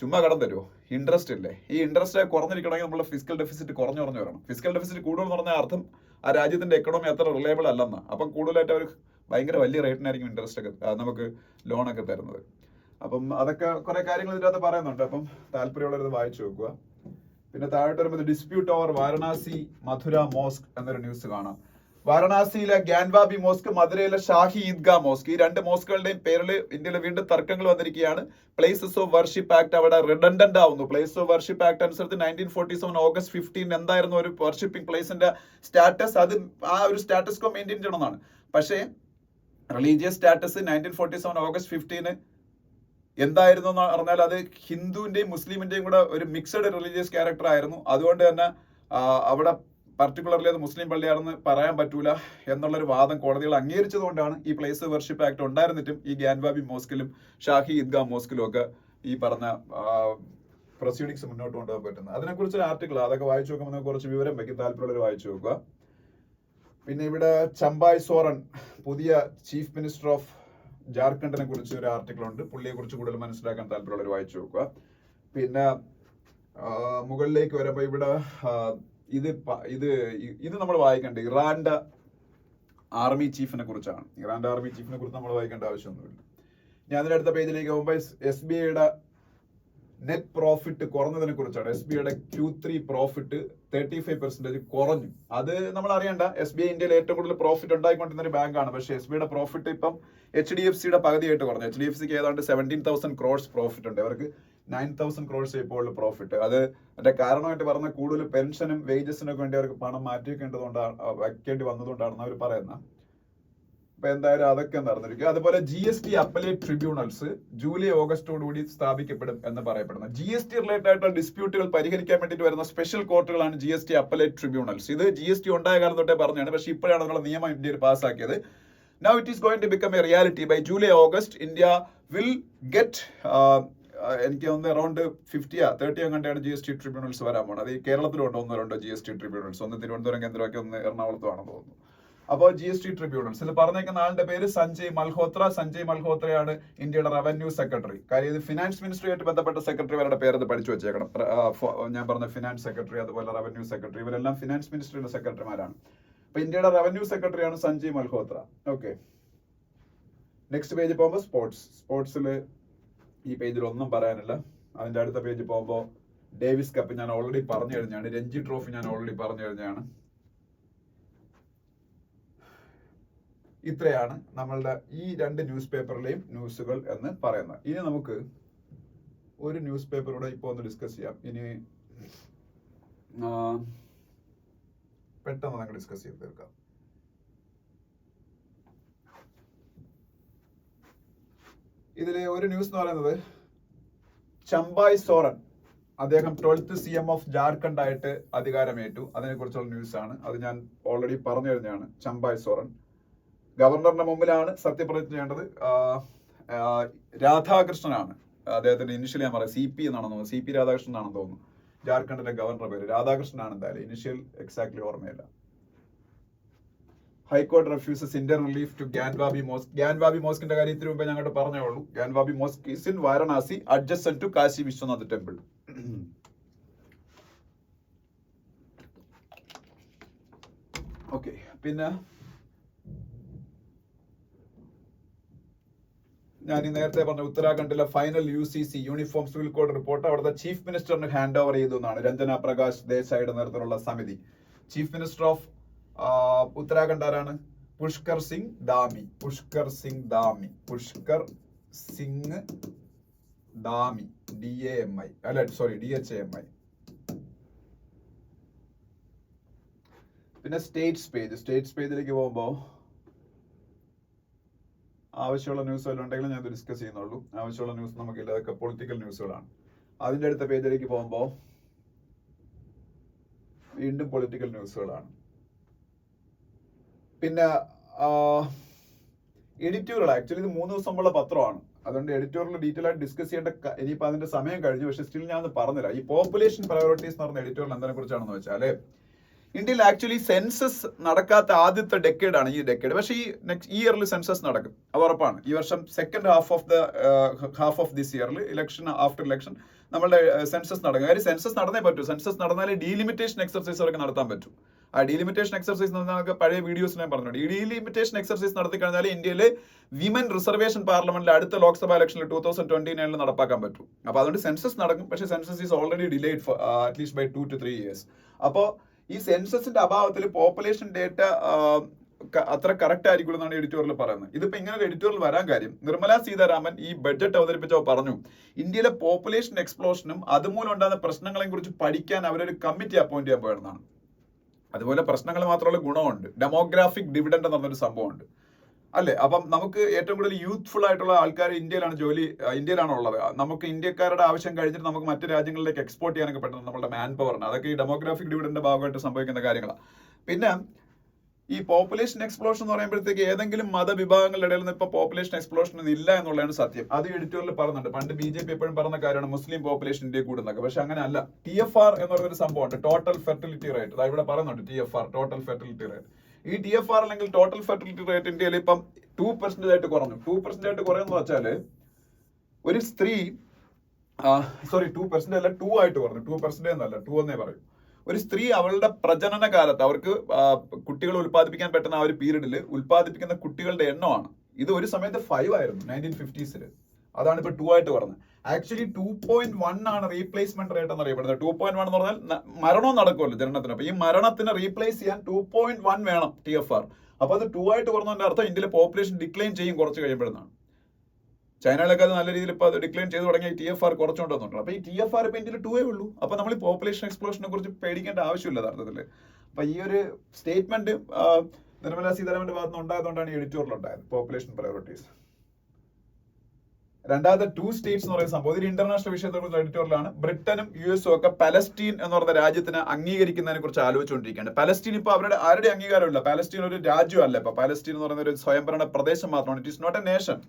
ചുമ്മാ കടം തരുമോ? ഇൻട്രസ്റ്റ് ഇല്ലേ. ഈ ഇൻട്രസ്റ്റ് കുറഞ്ഞിരിക്കണമെങ്കിൽ നമ്മുടെ ഫിസ്ക്കൽ ഡെഫിസിറ്റ് കുറഞ്ഞു വരണം. ഫിസ്ക്കൽ ഡെഫിസിറ്റ് കൂടുതൽ പറഞ്ഞ അർത്ഥം ആ രാജ്യത്തിന്റെ എക്കണോമി അത്ര റിലയബിൾ അല്ലെന്ന്. അപ്പം കൂടുതലായിട്ട് അവർ ഭയങ്കര വലിയ റേറ്റിനായിരിക്കും ഇൻട്രസ്റ്റ് ഒക്കെ നമുക്ക് ലോണൊക്കെ തരുന്നത്. അപ്പം അതൊക്കെ കുറെ കാര്യങ്ങൾ ഇതിനകത്ത് പറയുന്നുണ്ട്. അപ്പം താല്പര്യമുള്ളവരത് വായിച്ചു നോക്കുക. പിന്നെ താഴോട്ട് വരുമ്പോൾ ഡിസ്പ്യൂട്ട് ഓവർ വാരണാസി മധുര മോസ്ക് എന്നൊരു ന്യൂസ് കാണാം. വാരണാസിയിലെ ഗ്യാൻവാബി മോസ്ക്, മധുരയിലെ ഷാഹി ഈദ്ഗാ മോസ്ക്, ഈ രണ്ട് മോസ്കുകളുടെയും പേരിൽ ഇന്ത്യയിൽ വീണ്ടും തർക്കങ്ങൾ വന്നിരിക്കുകയാണ്. പ്ലേസസ് ഓഫ് വർഷിപ്പ് ആക്ട് അവിടെ റിഡൻഡന്റ് ആവുന്നു. പ്ലേസ് ഓഫ് വർഷിപ്പ് ആക്ട് അനുസരിച്ച് 1947 August 15 എന്തായിരുന്നു ഒരു വർഷിപ്പിംഗ് പ്ലേസിന്റെ സ്റ്റാറ്റസ്, അത് ആ ഒരു സ്റ്റാറ്റസ് കോ മെയിൻറ്റെയിൻ ചെയ്യണമെന്നാണ്. പക്ഷേ റിലീജിയസ് സ്റ്റാറ്റസ് 1947 August 15 എന്തായിരുന്നു എന്ന് പറഞ്ഞാൽ അത് ഹിന്ദുവിന്റെയും മുസ്ലിമിന്റെയും കൂടെ ഒരു മിക്സഡ് റിലീജിയസ് ക്യാരക്ടർ ആയിരുന്നു. അതുകൊണ്ട് തന്നെ അവിടെ പർട്ടിക്കുലർലി അത് മുസ്ലിം പള്ളിയാണെന്ന് പറയാൻ പറ്റൂല എന്നുള്ളൊരു വാദം കോടതികൾ അംഗീകരിച്ചതുകൊണ്ടാണ് ഈ പ്ലേസ് വർഷിപ്പ് ആക്ട് ഉണ്ടായിരുന്നിട്ടും ഈ ഗ്യാൻവാബി മോസ്കിലും ഷാഹി ഈദ്ഗാ മോസ്കിലും ഒക്കെ ഈ പറഞ്ഞ പ്രൊസീഡിങ്സ് മുന്നോട്ട് കൊണ്ടുപോകാൻ പറ്റുന്നത്. അതിനെക്കുറിച്ച് ഒരു ആർട്ടിക്കിൾ, അതൊക്കെ വായിച്ചു നോക്കുമ്പോൾ നമുക്ക് കുറച്ച് വിവരം വയ്ക്കും. താല്പര്യമുള്ളവർ വായിച്ചു നോക്കുക. പിന്നെ ഇവിടെ ചമ്പായ് സോറൻ, പുതിയ ചീഫ് മിനിസ്റ്റർ ഓഫ് ജാർഖണ്ഡിനെ കുറിച്ച് ഒരു ആർട്ടിക്കിൾ ഉണ്ട്. പുള്ളിയെ കുറിച്ച് കൂടുതൽ മനസ്സിലാക്കാൻ താല്പര്യമുള്ളവർ വായിച്ചു നോക്കുക. പിന്നെ മുകളിലേക്ക് വരുമ്പോൾ ഇവിടെ ഇത് നമ്മൾ വായിക്കേണ്ട ഇറാന്റെ ആർമി ചീഫിനെ കുറിച്ചാണ്. ഇറാന്റെ ആർമി ചീഫിനെ കുറിച്ച് നമ്മൾ വായിക്കേണ്ട ആവശ്യമൊന്നുമില്ല. ഞാൻ അതിനടുത്ത പേജിലേക്ക് പോകുമ്പോൾ SBIയുടെ നെറ്റ് പ്രോഫിറ്റ് കുറഞ്ഞതിനെ കുറിച്ചാണ്. SBIയുടെ Q3 പ്രോഫിറ്റ് 35% കുറഞ്ഞു. അത് നമ്മൾ അറിയണ്ട. SBI ഇന്ത്യയിൽ ഏറ്റവും കൂടുതൽ പ്രോഫിറ്റ് ഉണ്ടായിക്കൊണ്ടിരുന്ന ഒരു ബാങ്കാണ്. പക്ഷേ SBIയുടെ പ്രോഫിറ്റ് ഇപ്പം HDFCയുടെ പകുതിയായിട്ട് കുറഞ്ഞു. HDFCക്ക് ഏതാണ്ട് 17,000 crores പ്രോഫിറ്റ് ഉണ്ട്. അവർക്ക് 9,000 crores ഇപ്പോൾ പ്രോഫിറ്റ്. അതിന്റെ കാരണമായിട്ട് പറഞ്ഞ കൂടുതൽ പെൻഷനും വേജസിനൊക്കെ വേണ്ടി അവർക്ക് പണം മാറ്റിവെക്കേണ്ടതുകൊണ്ടാണ്, വയ്ക്കേണ്ടി വന്നതുകൊണ്ടാണെന്ന് അവർ പറയുന്നത്. അപ്പൊ എന്തായാലും അതൊക്കെ നടന്നിരിക്കും. അതുപോലെ GST അപ്പലേറ്റ് ട്രിബ്യൂണൽസ് ജൂലൈ ഓഗസ്റ്റോടുകൂടി സ്ഥാപിക്കപ്പെടും എന്ന് പറയപ്പെടുന്നു. GST റിലേറ്റഡ് ആയിട്ടുള്ള ഡിസ്പ്യൂട്ടുകൾ പരിഹരിക്കാൻ വേണ്ടിയിട്ട് വരുന്ന സ്പെഷ്യൽ കോർട്ടുകളാണ് GST അപ്പലേറ്റ് ട്രിബ്യൂണൽസ്. ഇത് GST ഉണ്ടായ കാലം തൊട്ടേ പറഞ്ഞാണ്. പക്ഷേ ഇപ്പോഴാണ് നമ്മുടെ നിയമം ഇന്ത്യയിൽ പാസ്സാക്കിയത്. Now it is going to become a reality. By July, August, India will get എനിക്ക് തോന്നുന്നത് അറൗണ്ട് 50-30 അങ്ങനെയാണ് GST ട്രിബ്യൂണൽസ് വരാൻ പോകുന്നത്. അത് ഈ കേരളത്തിലുണ്ടോ 1-2 GST ട്രിബ്യൂണൽസ്. ഒന്ന് തിരുവനന്തപുരം കേന്ദ്രമൊക്കെ, ഒന്ന് എറണാകുളത്തുമാണെന്ന് തോന്നുന്നു. അപ്പോൾ GST ട്രിബ്യൂണൽസ് ഇത് പറഞ്ഞേക്കുന്ന ആളുടെ പേര് സഞ്ജയ് മൽഹോത്ര. സഞ്ജയ് മൽഹോത്രയാണ് ഇന്ത്യയുടെ റവന്യൂ സെക്രട്ടറി. കാര്യം ഇത് ഫിനാൻസ് മിനിസ്ട്രിയായിട്ട് ബന്ധപ്പെട്ട സെക്രട്ടറിമാരുടെ പേര് പഠിച്ചു വെച്ചേക്കണം. ഞാൻ പറഞ്ഞ ഫിനാൻസ് സെക്രട്ടറി, അതുപോലെ റവന്യൂ സെക്രട്ടറി, ഇവരെല്ലാം ഫിനാൻസ് മിനിസ്ട്രിയുടെ സെക്രട്ടറിമാരാണ്. അപ്പൊ ഇന്ത്യയുടെ റവന്യൂ സെക്രട്ടറിയാണ് Sanjay Malhotra. Okay, next page പോകുമ്പോൾ സ്പോർട്സിൽ ഈ പേജിൽ ഒന്നും പറയാനില്ല. അതിന്റെ അടുത്ത പേജ് പോകുമ്പോൾ ഡേവിസ് കപ്പ് ഞാൻ ഓൾറെഡി പറഞ്ഞു കഴിഞ്ഞാണ്. രഞ്ജി ട്രോഫി ഞാൻ ഓൾറെഡി പറഞ്ഞു കഴിഞ്ഞാണ്. ഇത്രയാണ് നമ്മളുടെ ഈ രണ്ട് ന്യൂസ് പേപ്പറിലെയും ന്യൂസുകൾ എന്ന് പറയുന്നത്. ഇനി നമുക്ക് ഒരു ന്യൂസ് പേപ്പറൂടെ ഇപ്പോൾ ഒന്ന് ഡിസ്കസ് ചെയ്യാം. ഇനി പെട്ടെന്ന് നമുക്ക് ഡിസ്കസ് ചെയ്ത് തീർക്കാം. ഇതിലെ ഒരു ന്യൂസ് എന്ന് പറയുന്നത് ചമ്പായ് സോറൻ, അദ്ദേഹം 12th CM ഓഫ് ജാർഖണ്ഡ് ആയിട്ട് അധികാരമേറ്റു. അതിനെക്കുറിച്ചുള്ള ന്യൂസാണ്. അത് ഞാൻ ഓൾറെഡി പറഞ്ഞു കഴിഞ്ഞാണ്. ചമ്പായ് സോറൻ ഗവർണറിന്റെ മുമ്പിലാണ് സത്യപ്രതിജ്ഞ ചെയ്യേണ്ടത്. രാധാകൃഷ്ണനാണ് അദ്ദേഹത്തിന്റെ ഇനിഷ്യൽ. ഞാൻ പറയാം CP എന്നാണെന്ന് തോന്നുന്നു. CP രാധാകൃഷ്ണൻ എന്നാണെന്ന് തോന്നുന്നു ജാർഖണ്ഡിന്റെ ഗവർണറുടെ പേര്. രാധാകൃഷ്ണനാണ് എന്തായാലും. ഇനിഷ്യൽ എക്സാക്ട്ലി ഓർമ്മയില്ല. ഹൈക്കോടതി refuses Indian relief to Gyanvapi mosque. Gyanvapi മോസ്കിന്റെ കാര്യത്തിന് മുമ്പേ ഞങ്ങൾ പറഞ്ഞേ ഉള്ളൂ. Gyanvapi mosque is in Varanasi, adjacent to Kashi Vishwanath temple. Okay, പിന്നെ ഞാൻ ഈ നേരത്തെ പറഞ്ഞ ഉത്തരാഖണ്ഡിലെ final UCC uniform civil code report അവിടുത്തെ ചീഫ് മിനിസ്റ്ററിന് ഹാൻഡ് ഓവർ ചെയ്തു എന്നാണ് രഞ്ജന പ്രകാശ് ദേശായിയുടെ നേതൃത്വത്തിലുള്ള സമിതി. ചീഫ് മിനിസ്റ്റർ ഓഫ് ഉത്തരാഖണ്ഡ് ആരാണ്? പുഷ്കർ സിംഗ് ധാമി. DAMI അല്ല, സോറി, DHAMI. പിന്നെ സ്റ്റേറ്റ്സ് പേജിലേക്ക് പോകുമ്പോൾ ആവശ്യമുള്ള ന്യൂസ് വല്ലതും ഉണ്ടെങ്കിലും ഞാൻ ഡിസ്കസ് ചെയ്യുന്നുള്ളൂ. ആവശ്യമുള്ള ന്യൂസ് നമുക്കില്ല, അതൊക്കെ പൊളിറ്റിക്കൽ ന്യൂസുകളാണ്. അതിന്റെ അടുത്ത പേജിലേക്ക് പോകുമ്പോൾ വീണ്ടും പൊളിറ്റിക്കൽ ന്യൂസുകളാണ്. പിന്നെ എഡിറ്റോറിയൽ, ആക്ച്വലി ഇത് 3 ദിവസം മുമ്പുള്ള പത്രമാണ്. അതുകൊണ്ട് എഡിറ്റോറിയൽ ഡീറ്റെയിൽ ആയിട്ട് ഡിസ്കസ് ചെയ്യേണ്ട ഇനിയിപ്പോൾ അതിന്റെ സമയം കഴിഞ്ഞു. പക്ഷെ സ്റ്റിൽ ഞാൻ പറഞ്ഞില്ല. ഈ പോപ്പുലേഷൻ പ്രയോറിറ്റീസ് എന്ന് പറഞ്ഞ എഡിറ്റോറിയൽ എന്തിനെ കുറിച്ചാണെന്ന് വെച്ചാൽ, ഇന്ത്യയിൽ ആക്ച്വലി സെൻസസ് നടക്കാത്ത ആദ്യത്തെ ഡെക്കേഡാണ് ഈ ഡെക്കേഡ്. പക്ഷേ ഈ ഇയറിൽ സെൻസസ് നടക്കും, അത് ഉറപ്പാണ്. ഈ വർഷം സെക്കൻഡ് ഹാഫ് ഓഫ് ദിസ് ഇയറിൽ ആഫ്റ്റർ ഇലക്ഷൻ നമ്മളുടെ സെൻസസ് നടക്കും. കാര്യം സെൻസസ് നടന്നേ പറ്റൂ. സെൻസസ് നടന്നാലേ ഡീലിമിറ്റേഷൻ എക്സർസൈസ് അവർക്ക് നടത്താൻ പറ്റും. ആ ഡീലിമിറ്റേഷൻ എക്സർസൈസ് നമുക്ക് പഴയ വീഡിയോസ് ഞാൻ പറഞ്ഞിട്ടുണ്ട്. ഈ ഡീലിമിറ്റേഷൻ എക്സർസൈസ് നടത്തി കഴിഞ്ഞാൽ ഇന്ത്യയിലെ വിമൻ റിസർവേഷൻ പാർലമെന്റിൽ അടുത്ത ലോക്സഭാ ഇലക്ഷനിൽ 2029 നടപ്പാക്കാൻ പറ്റും. അപ്പൊ അതുകൊണ്ട് സെൻസസ് നടക്കും. പക്ഷേ census is already delayed for at least by 2 to 3 years. അപ്പോൾ ഈ സെൻസസിന്റെ അഭാവത്തിൽ പോപ്പുലേഷൻ ഡേറ്റ അത്ര കറക്റ്റ് ആയിരിക്കും എന്നാണ് എഡിറ്റോറിയൽ പറയുന്നത്. ഇതിപ്പോ ഇങ്ങനെ ഒരു എഡിറ്റോറിയൽ വരാൻ കാര്യം, നിർമ്മല സീതാരാമൻ ഈ ബഡ്ജറ്റ് അവതരിപ്പിച്ചപ്പോൾ പറഞ്ഞു, ഇന്ത്യയിലെ പോപ്പുലേഷൻ എക്സ്പ്ലോഷനും അതുമൂലം ഉണ്ടാകുന്ന പ്രശ്നങ്ങളെ കുറിച്ച് പഠിക്കാൻ അവരൊരു കമ്മിറ്റി അപ്പോയിന്റ് ചെയ്യാൻ പോയതാണ്. അതുപോലെ പ്രശ്നങ്ങൾ മാത്രമല്ല, ഗുണമുണ്ട്. ഡെമോഗ്രാഫിക് ഡിവിഡൻഡ് എന്ന് പറഞ്ഞൊരു സംഭവമുണ്ട്, അല്ലേ? അപ്പം നമുക്ക് ഏറ്റവും കൂടുതൽ യൂത്ത്ഫുൾ ആയിട്ടുള്ള ആൾക്കാർ ഇന്ത്യയിലാണ് ഉള്ളത്. നമുക്ക് ഇന്ത്യക്കാരുടെ ആവശ്യം കഴിഞ്ഞിട്ട് നമുക്ക് മറ്റു രാജ്യങ്ങളിലേക്ക് എക്സ്പോർട്ട് ചെയ്യാനൊക്കെ പറ്റുന്നത് നമ്മുടെ മാൻ പവറിന്. അതൊക്കെ ഈ ഡെമോഗ്രാഫിക് ഡിവിഡൻഡിന്റെ ഭാഗമായിട്ട് സംഭവിക്കുന്ന കാര്യങ്ങളാണ്. പിന്നെ ഈ പോപ്പുലേഷൻ എക്സ്പ്ലോഷൻ എന്ന് പറയുമ്പോഴത്തേക്ക് ഏതെങ്കിലും മതവിഭാഗങ്ങളുടെ ഇടയിൽ നിന്ന് ഇപ്പൊ പോപ്പുലേഷൻ എക്സ്പ്ലോഷൻ ഇല്ല എന്നുള്ളതാണ് സത്യം. അത് എഡിറ്റോറിയൽ പറയുന്നുണ്ട്. പണ്ട് BJP എപ്പോഴും പറഞ്ഞ കാര്യമാണ് മുസ്ലിം പോപ്പുലേഷൻ ഇന്ത്യയിൽ കൂടുന്നൊക്കെ. പക്ഷെ അങ്ങനെ അല്ല. TFR എന്ന് പറയുന്നൊരു സംഭവമുണ്ട്, ടോട്ടൽ ഫെർട്ടിലിറ്റി റേറ്റ്. അത് ഇവിടെ പറയുന്നുണ്ട്, TFR, ടോട്ടൽ ഫെർട്ടിലിറ്റി റേറ്റ്. ഈ TFR അല്ലെങ്കിൽ ടോട്ടൽ ഫെർട്ടിലിറ്റി റേറ്റ് ഇന്ത്യയിൽ ഇപ്പം 2% ആയിട്ട് കുറഞ്ഞു. 2% ആയിട്ട് കുറയെന്ന് വെച്ചാൽ ഒരു സ്ത്രീ 2% അല്ല, 2 ആയിട്ട് കുറഞ്ഞു. 2% എന്നല്ല, 2 എന്നേ പറയും. ഒരു സ്ത്രീ അവളുടെ പ്രജനന കാലത്ത് അവർക്ക് കുട്ടികൾ ഉൽപ്പാദിപ്പിക്കാൻ പറ്റുന്ന ആ ഒരു പീരീഡിൽ ഉൽപ്പാദിപ്പിക്കുന്ന കുട്ടികളുടെ എണ്ണമാണ്. ഇത് ഒരു സമയത്ത് 5 ആയിരുന്നു 1950s. അതാണ് ഇപ്പൊ 2 ആയിട്ട് പറഞ്ഞത്. ആക്ച്വലി 2.1 ആണ് റീപ്ലേസ്മെന്റ് റേറ്റ് എന്ന് അറിയപ്പെടുന്നത്. 2.1 എന്ന് പറഞ്ഞാൽ മരണവും നടക്കുമല്ലോ ജനനത്തിന്. അപ്പൊ ഈ മരണത്തിനെ റീപ്ലേസ് ചെയ്യാൻ 2.1 വേണം TFR. അപ്പൊ അത് 2 ആയിട്ട് കുറഞ്ഞതിന്റെ അർത്ഥം ഇന്ത്യയിലെ പോപ്പുലേഷൻ ഡിക്ലൈൻ ചെയ്യും കുറച്ച് കഴിയുമ്പോഴാണ്. ചൈനയിലൊക്കെ അത് നല്ല രീതിയിൽ ഇപ്പൊ അത് ഡിക്ലൈൻ ചെയ്ത് തുടങ്ങിയ TFR കുറച്ചുകൊണ്ടുവന്നുണ്ട്. അപ്പൊ ഈ TFR ഇപ്പൊ ഇന്ത്യയിൽ 2 ഉള്ളൂ. അപ്പൊ നമ്മൾ ഈ പോപ്പുലേഷൻ എക്സ്പ്ലോഷനെ കുറിച്ച് പേടിക്കേണ്ട ആവശ്യമില്ല യഥാർത്ഥത്തില്. അപ്പൊ ഈ ഒരു സ്റ്റേറ്റ്മെന്റ് നിർമ്മല സീതാരാമന്റെ ഭാഗത്ത് നിന്ന് ഉണ്ടായതുകൊണ്ടാണ് ഈ എഡിറ്റോറിയൽ ഉണ്ടായത്, പോപ്പുലേഷൻ പ്രയോറിറ്റീസ്. രണ്ടാമത്തെ 2 states എന്ന് പറയുന്ന സംഭവം ഒരു ഇന്റർനാഷണൽ വിഷയത്തെക്കുറിച്ചുള്ള എഡിറ്റോറിയലാണ്. ബ്രിട്ടനും US ഒക്കെ പലസ്തീൻ എന്ന് പറയുന്ന രാജ്യത്തിനെ അംഗീകരിക്കുന്നതിനെ കുറിച്ച് ആലോചിച്ചുകൊണ്ടിരിക്കുകയാണ്. പലസ്തീൻ ഇപ്പൊ ആരുടെ അംഗീകാരമില്ല. പലസ്തീൻ ഒരു രാജ്യമല്ല. ഇപ്പൊ പലസ്തീൻ എന്ന് പറയുന്ന ഒരു സ്വയംഭരണ പ്രദേശം മാത്രമാണ്. It is not a nation.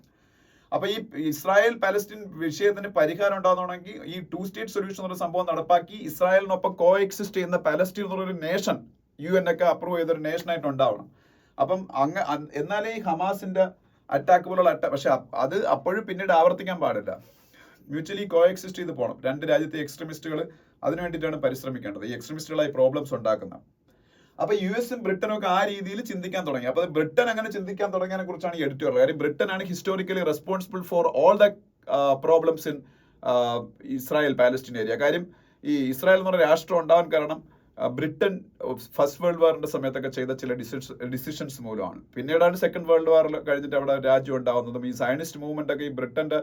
അപ്പൊ ഈ ഇസ്രായേൽ പലസ്തീൻ വിഷയത്തിന് പരിഹാരം ഉണ്ടാകുന്നുണ്ടെങ്കിൽ ഈ 2 state സൊല്യൂഷൻ എന്നൊരു സംഭവം നടപ്പാക്കി ഇസ്രായേലിനൊപ്പം കോ എക്സിസ്റ്റ് ചെയ്യുന്ന പലസ്തീൻ എന്നൊരു നേഷൻ UN ഒക്കെ അപ്രൂവ് ചെയ്തൊരു നേഷനായിട്ട് ഉണ്ടാവണം. അപ്പം എന്നാലേ ഈ ഹമാസിന്റെ അറ്റാക്ക് പോലുള്ള പക്ഷെ അത് അപ്പോഴും പിന്നീട് ആവർത്തിക്കാൻ പാടില്ല. മ്യൂച്വലി കോഎക്സിസ്റ്റ് ചെയ്ത് പോകണം. രണ്ട് രാജ്യത്തെ എക്സ്ട്രീമിസ്റ്റുകൾ അതിനു വേണ്ടിയിട്ടാണ് പരിശ്രമിക്കേണ്ടത്, ഈ എക്സ്ട്രീമിസ്റ്റുകളായി പ്രോബ്ലംസ് ഉണ്ടാക്കുന്നത്. അപ്പൊ US-ഉം ബ്രിട്ടനും ഒക്കെ ആ രീതിയിൽ ചിന്തിക്കാൻ തുടങ്ങി. അപ്പൊ ബ്രിട്ടൻ അങ്ങനെ ചിന്തിക്കാൻ തുടങ്ങിയതിനെ കുറിച്ചാണ് ഈ എഡിറ്റോറിയൽ. കാര്യം ബ്രിട്ടനാണ് historically responsible for all the problems in Israel Palestine area. കാര്യം ഈ ഇസ്രായേൽ എന്ന് പറഞ്ഞ രാഷ്ട്രം ഉണ്ടാവാൻ കാരണം ബ്രിട്ടൻ ഫസ്റ്റ് വേൾഡ് വാറിന്റെ സമയത്തൊക്കെ ചെയ്ത ചില ഡിസിഷൻസ് മൂലമാണ്. പിന്നീടാണ് സെക്കൻഡ് വേൾഡ് വാറിൽ കഴിഞ്ഞിട്ട് അവിടെ രാജ്യം ഉണ്ടാവുന്നതും. ഈ സയനിസ്റ്റ് മൂവ്മെന്റ് ഒക്കെ ഈ ബ്രിട്ടന്റെ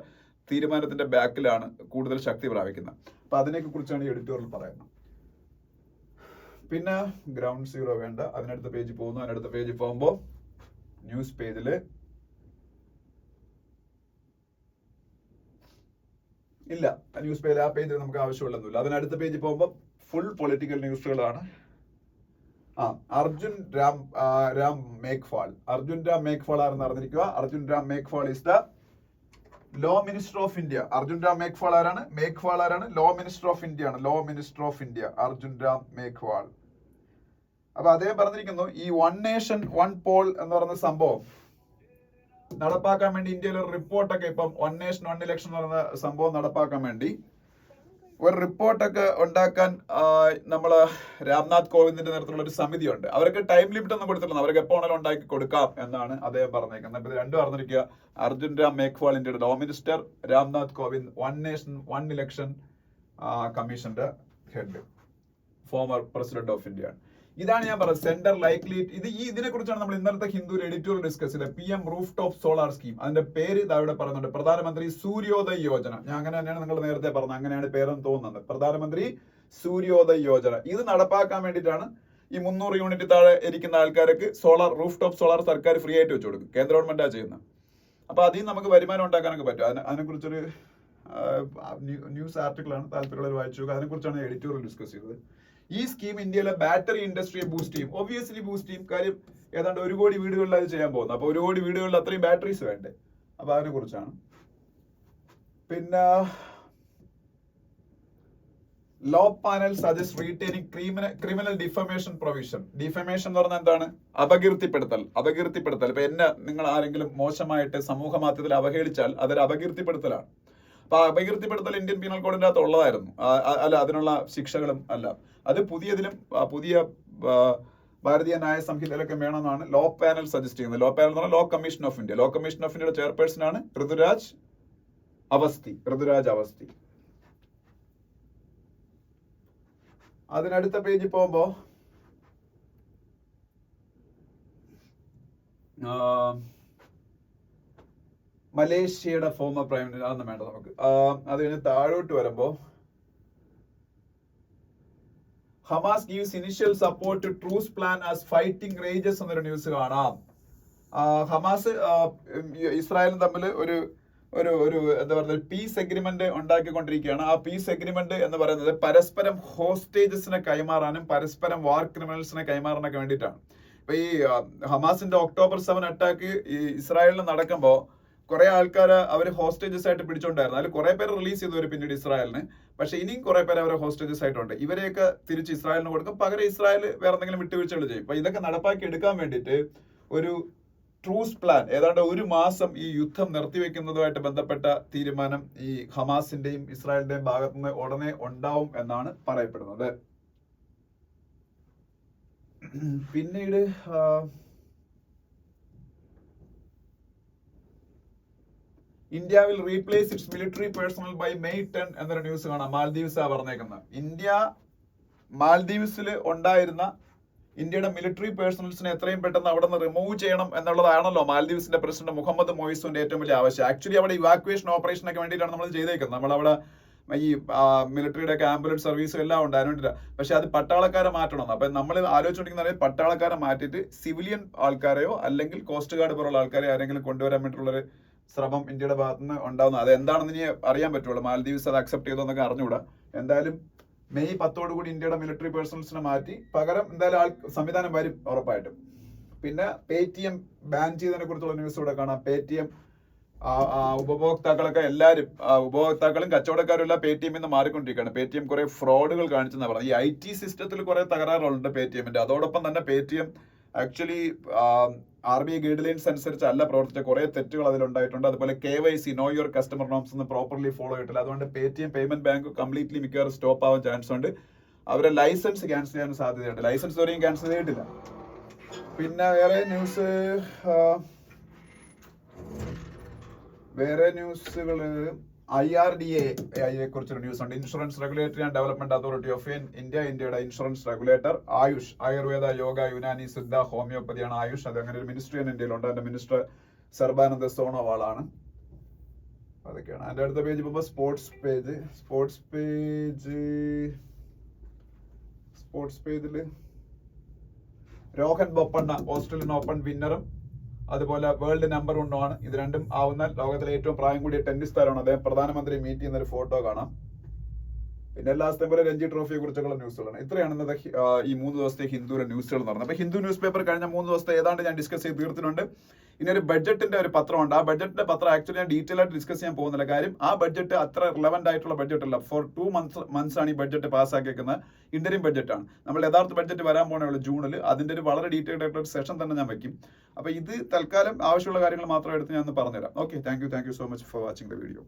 തീരുമാനത്തിന്റെ ബാക്കിലാണ് കൂടുതൽ ശക്തി പ്രാപിക്കുന്നത്. അപ്പൊ അതിനെയൊക്കെ കുറിച്ചാണ് ഈ എഡിറ്റോറിയൽ പറയുന്നത്. പിന്നെ ഗ്രൗണ്ട് സീറോ വേണ്ട, അതിനടുത്ത പേജ് പോകുന്നു. അതിനടുത്ത പേജ് പോകുമ്പോൾ ന്യൂസ് പേജില് ഇല്ല, ന്യൂസ് പേജിൽ ആ പേജിൽ നമുക്ക് ആവശ്യമുള്ളൊന്നുമില്ല. അതിനടുത്ത പേജ് പോകുമ്പോൾ ഫുൾ പൊളിറ്റിക്കൽ ന്യൂസുകളാണ്. അർജുൻ രാം മേഘ്വാൾ. അർജുൻ രാം മേഘ്വാൾ ആരെന്ന് അറിഞ്ഞിരിക്കുക. Arjun Ram Meghwal is the law minister of India. Arjun Ram Meghwal ആരാണ്? മേഘ്വാൾ ആരാണ്? ലോ മിനിസ്റ്റർ ഓഫ് ഇന്ത്യ ആണ്. Law minister of India Arjun Ram Meghwal. അപ്പൊ അദ്ദേഹം പറഞ്ഞിരിക്കുന്നു, ഈ വൺ നേഷൻ വൺ പോൾ എന്ന് പറയുന്ന സംഭവം നടപ്പാക്കാൻ വേണ്ടി ഇന്ത്യയിൽ ഒരു റിപ്പോർട്ടൊക്കെ ഇപ്പം വൺ നേഷൻ വൺ ഇലക്ഷൻ എന്ന് പറയുന്ന സംഭവം നടപ്പാക്കാൻ വേണ്ടി ഒരു റിപ്പോർട്ടൊക്കെ ഉണ്ടാക്കാൻ നമ്മള് രാംനാഥ് കോവിന്ദിന്റെ നേതൃത്വത്തിലുള്ള ഒരു സമിതിയുണ്ട്. അവർക്ക് ടൈം ലിമിറ്റ് ഒന്നും കൊടുത്തിട്ടില്ല, അവർക്ക് എപ്പോ വേണമെങ്കിലും ഉണ്ടാക്കി കൊടുക്കാം എന്നാണ് അദ്ദേഹം പറഞ്ഞേക്കുന്നത്. അപ്പൊ ഇത് രണ്ടും അറിഞ്ഞിരിക്കുക. അർജുൻ രാം മേഘ്വാൾ ഇന്ത്യയുടെ law minister, Ramnath Kovind one nation one election കമ്മീഷന്റെ head, former president of India. ഇതാണ് ഞാൻ പറഞ്ഞത് സെന്റർ ലൈക്ലി. ഇതിനെ കുറിച്ചാണ് നമ്മൾ ഇന്നലത്തെ ഹിന്ദുവിൽ എഡിറ്റോറിയൽ ഡിസ്കസ് ചെയ്തത്. PM rooftop solar scheme. അതിന്റെ പേര് ഇവിടെ പറയുന്നുണ്ട്, പ്രധാനമന്ത്രി സൂര്യോദയ് യോജന. ഞാൻ അങ്ങനെ തന്നെയാണ് നിങ്ങൾ നേരത്തെ പറഞ്ഞത്, അങ്ങനെയാണ് പേരെന്ന് തോന്നുന്നത്. പ്രധാനമന്ത്രി സൂര്യോദയ് യോജന. ഇത് നടപ്പാക്കാൻ വേണ്ടിയിട്ടാണ് ഈ 300 യൂണിറ്റ് താഴെ ഇരിക്കുന്ന ആൾക്കാർക്ക് സോളാർ റൂഫ് ടോപ്പ് സോളാർ സർക്കാർ ഫ്രീ ആയിട്ട് വെച്ച് കൊടുക്കും. കേന്ദ്ര ഗവൺമെന്റാണ് ചെയ്യുന്നത്. അപ്പൊ അതിൽ നമുക്ക് വരുമാനം ഉണ്ടാക്കാനൊക്കെ പറ്റും. അതിനെക്കുറിച്ചൊരു ന്യൂസ് ആർട്ടിക്കിളാണ്, താല്പര്യമുള്ളവർ വായിച്ചു നോക്കുക. അതിനെക്കുറിച്ചാണ് എഡിറ്റോറിയൽ ഡിസ്കസ് ചെയ്തത്. ഈ സ്കീം ഇന്ത്യയിലെ ബാറ്ററി ഇൻഡസ്ട്രിയെ ബൂസ്റ്റ് ചെയ്യും. ഒബ്വിയസ്ലി ബൂസ്റ്റ് ചെയ്യും. കാര്യം ഏതാണ്ട് 1 കോടി വീടുകളിൽ അത് ചെയ്യാൻ പോകുന്നത്. അപ്പൊ 1 കോടി വീടുകളിൽ അത്രയും ബാറ്ററീസ് വേണ്ടേ. അപ്പൊ അതിനെ കുറിച്ചാണ്. പിന്നെ law panel suggest retaining criminal defamation provision. Defamation എന്ന് പറഞ്ഞാൽ എന്താണ്? അപകീർത്തിപ്പെടുത്തൽ. ഇപ്പൊ നിങ്ങൾ ആരെങ്കിലും മോശമായിട്ട് സമൂഹ മാധ്യമത്തിൽ അവഹേളിച്ചാൽ അതൊരു അപകീർത്തിപ്പെടുത്തലാണ്. അപ്പൊ അപകീർത്തിപ്പെടുത്തൽ ഇന്ത്യൻ പീനൽ കോഡിന്റെ അകത്ത് ഉള്ളതായിരുന്നു. അല്ല, അതിനുള്ള ശിക്ഷകളും അല്ല. അത് പുതിയ ഭാരതീയ ന്യായ സംഹിതയിലൊക്കെ വേണമെന്നാണ് ലോ പാനൽ സജസ്റ്റ് ചെയ്യുന്നത്. ലോ പാനൽ എന്ന് പറഞ്ഞാൽ law commission of India. Law commission of ഇന്ത്യയുടെ ചെയർപേഴ്സൺ ആണ് ഋതുരാജ് അവസ്ഥി. അതിനടുത്ത പേജിൽ പോകുമ്പോ മലേഷ്യയുടെ ഫോമർ പ്രൈം മിനിസ്റ്റർ, അതൊന്നും വേണ്ട നമുക്ക്. അത് കഴിഞ്ഞ് താഴോട്ട് വരുമ്പോ Hamas gives initial support to truce plan as fighting rages എന്നൊരു ന്യൂസ് കാണാം. ഹമാസ് ഇസ്രായേലും തമ്മിൽ ഒരു എന്താ പറയുക പീസ് എഗ്രിമെന്റ് ഉണ്ടാക്കിക്കൊണ്ടിരിക്കുകയാണ്. ആ പീസ് എഗ്രിമെന്റ് എന്ന് പറയുന്നത് പരസ്പരം ഹോസ്റ്റേജസിനെ കൈമാറാനും പരസ്പരം വാർ ക്രിമിനൽസിനെ കൈമാറാനൊക്കെ വേണ്ടിയിട്ടാണ്. ഇപ്പൊ ഈ ഹമാസിന്റെ October 7 അറ്റാക്ക് ഈ ഇസ്രായേലിൽ നടക്കുമ്പോൾ കുറെ ആൾക്കാരെ അവർ ഹോസ്റ്റേജസ് ആയിട്ട് പിടിച്ചോണ്ടായിരുന്നു. അതിൽ കുറെ പേര് റിലീസ് ചെയ്തു പിന്നീട് ഇസ്രായേലിന്. പക്ഷെ ഇനിയും കുറെ പേര് അവരെ ഹോസ്റ്റേജസ് ആയിട്ടുണ്ട്. ഇവരെയൊക്കെ തിരിച്ച് ഇസ്രായേലിന് കൊടുക്കും. പകരം ഇസ്രായേൽ വേറെ എന്തെങ്കിലും വിട്ടുവീഴ്ചകൾ ചെയ്യും. അപ്പൊ ഇതൊക്കെ നടപ്പാക്കി എടുക്കാൻ വേണ്ടിയിട്ട് ഒരു ട്രൂസ് പ്ലാൻ, ഏതാണ്ട് 1 മാസം ഈ യുദ്ധം നിർത്തിവെക്കുന്നതുമായിട്ട് ബന്ധപ്പെട്ട തീരുമാനം ഈ ഹമാസിന്റെയും ഇസ്രായേലിന്റെയും ഭാഗത്തുനിന്ന് ഉടനെ ഉണ്ടാവും എന്നാണ് പറയപ്പെടുന്നത്. പിന്നീട് India will replace its military personnel by May 10 എന്നൊരു ന്യൂസ് കാണാം. മാൽദീവ്സാ പറഞ്ഞേക്കുന്നത്. മാൽദീവ്സിൽ ഉണ്ടായിരുന്ന ഇന്ത്യയുടെ മിലിറ്ററി പേഴ്സണൽസിനെ എത്രയും പെട്ടെന്ന് അവിടെ നിന്ന് റിമൂവ് ചെയ്യണം എന്നുള്ളതാണല്ലോ മാൽദീവ്സിന്റെ പ്രസിഡന്റ് മുഹമ്മദ് മൊയ്സുവിന്റെ ഏറ്റവും വലിയ ആവശ്യം. ആക്ച്വലി അവിടെ ഇവാക്വേഷൻ ഓപ്പറേഷനൊക്കെ വേണ്ടിയിട്ടാണ് നമ്മൾ ചെയ്തേക്കുന്നത്. നമ്മളവിടെ ഈ മിലിറ്ററിയുടെ ഒക്കെ ആംബുലൻസ് സർവീസും എല്ലാം ഉണ്ട് അതിനുവേണ്ടിയില്ല. പക്ഷെ അത് പട്ടാളക്കാരെ മാറ്റണം. അപ്പൊ നമ്മൾ ആലോചിച്ചുകൊണ്ടിരിക്കുന്ന പട്ടാളക്കാരെ മാറ്റിയിട്ട് സിവിലിയൻ ആൾക്കാരെയോ അല്ലെങ്കിൽ കോസ്റ്റ് ഗാർഡ് പോലുള്ള ആൾക്കാരെ ആരെങ്കിലും കൊണ്ടുവരാൻ വേണ്ടിയിട്ടുള്ളൊരു ശ്രമം ഇന്ത്യയുടെ ഭാഗത്തുനിന്ന് ഉണ്ടാവുന്നത്. അത് എന്താണെന്ന് ഇനി അറിയാൻ പറ്റുള്ളൂ. മാൽദീവ്സ് അത് അക്സെപ്റ്റ് ചെയ്തോ എന്നൊക്കെ അറിഞ്ഞുകൂടാ. എന്തായാലും May 10 ഇന്ത്യയുടെ മിലിറ്ററി പേഴ്സണൽസിനെ മാറ്റി പകരം എന്തായാലും സംവിധാനം വരും ഉറപ്പായിട്ടും. പിന്നെ പേടിഎം ബാൻ ചെയ്തതിനെ കുറിച്ചുള്ള ന്യൂസ് ഇവിടെ കാണാം. പേടിഎം ഉപഭോക്താക്കളൊക്കെ എല്ലാവരും ഉപഭോക്താക്കളും കച്ചവടക്കാരും എല്ലാം പേടിഎമ്മിൽ നിന്ന് മാറിക്കൊണ്ടിരിക്കുകയാണ്. പേടിഎം കുറെ ഫ്രോഡുകൾ കാണിച്ചെന്നാണ് പറഞ്ഞത്. ഈ IT സിസ്റ്റത്തിൽ കുറെ തകരാറുകളുണ്ട് പേടിഎമ്മിന്റെ. അതോടൊപ്പം തന്നെ Paytm actually RBI guide lines അനുസരിച്ച് അല്ല പ്രവർത്തിച്ച കുറെ തെറ്റുകൾ അതിലുണ്ടായിട്ടുണ്ട്. അതുപോലെ KYC no your customer norms ഒന്നും പ്രോപ്പർലി ഫോളോ ചെയ്തിട്ടില്ല. അതുകൊണ്ട് പേടിഎം പേയ്മെന്റ് ബാങ്ക് കംപ്ലീറ്റ്ലി മിക്കവാറും സ്റ്റോപ്പ് ആവാൻ ചാൻസ് ഉണ്ട്. അവരെ ലൈസൻസ് ക്യാൻസൽ ചെയ്യാൻ സാധ്യതയുണ്ട്. ലൈസൻസ് വരെയും ക്യാൻസൽ ചെയ്തിട്ടില്ല. പിന്നെ വേറെ ന്യൂസുകള് IRDA കുറിച്ചൊരു ന്യൂസ് ഉണ്ട്. Insurance regulatory and development authority of ഇന്ത്യയുടെ ഇൻഷുറൻസ് റെഗുലേറ്റർ. ആയുഷ്, ആയുർവേദ, യോഗ, യുനാനി, സിദ്ധ, ഹോമിയോപ്പതിയാണ് ആയുഷ്. അത് അങ്ങനെ ഒരു മിനിസ്ട്രി ഇന്ത്യയിലുണ്ട്. അതിന്റെ മിനിസ്റ്റർ സർബാനന്ദ സോണോവാളാണ്. അതൊക്കെയാണ്. അതിന്റെ അടുത്ത പേജ് പോകുമ്പോൾ സ്പോർട്സ് പേജില് രോഹൻ ബൊപ്പണ്ണ ഓസ്ട്രേലിയൻ ഓപ്പൺ വിന്നറും അതുപോലെ വേൾഡ് നമ്പർ 1 ആണ്. ഇത് രണ്ടും ആവുന്ന ലോകത്തിലെ ഏറ്റവും പ്രായം കൂടിയ ടെന്നീസ് താരമാണ്. അദ്ദേഹം പ്രധാനമന്ത്രി മീറ്റ് ചെയ്യുന്ന ഒരു ഫോട്ടോ കാണാം. പിന്നെ എല്ലാ ദിവസത്തെയും പോലെ രഞ്ജി ട്രോഫിയെ കുറിച്ചുള്ള ന്യൂസുകളാണ്. ഇത്രയാണ് ഇന്നത്തെ ഈ 3 ദിവസത്തെ ഹിന്ദുവിലെ ന്യൂസുകൾ എന്ന് പറഞ്ഞത്. അപ്പൊ ഹിന്ദു ന്യൂസ് പേപ്പർ കഴിഞ്ഞ 3 ദിവസത്തെ ഏതാണ്ട് ഞാൻ ഡിസ്കസ് ചെയ്ത് തീർത്തിട്ടുണ്ട്. ഇനി ഒരു ബഡ്ജറ്റിന്റെ ഒരു പത്രമുണ്ട്. ആ ബഡ്ജറ്റിന്റെ പത്രം ആക്ച്വലി ഞാൻ ഡീറ്റെയിൽ ആയിട്ട് ഡിസ്കസ് ചെയ്യാൻ പോകുന്നില്ല. കാര്യം ആ ബഡ്ജറ്റ് അത്ര റിലവന്റ് ആയിട്ടുള്ള ബഡ്ജറ്റ് അല്ല. ഫോർ 2 months ആണ് ഈ ബഡ്ജറ്റ് പാസ്സാക്കിയേക്കുന്നത്. ഇന്ത്യൻ ബഡ്ജറ്റ് ആണ്. നമ്മൾ യഥാർത്ഥ ബഡ്ജറ്റ് വരാൻ പോകണേ ഉള്ളൂ ജൂണിൽ. അതിന്റെ ഒരു വളരെ ഡീറ്റെയിൽഡ് ആയിട്ടുള്ള ഒരു സെഷൻ തന്നെ ഞാൻ വെക്കും. അപ്പൊ ഇത് തൽക്കാലം ആവശ്യമുള്ള കാര്യങ്ങൾ മാത്രം എടുത്ത് ഞാൻ പറഞ്ഞുതരാം. Okay, thank you so much for watching the video.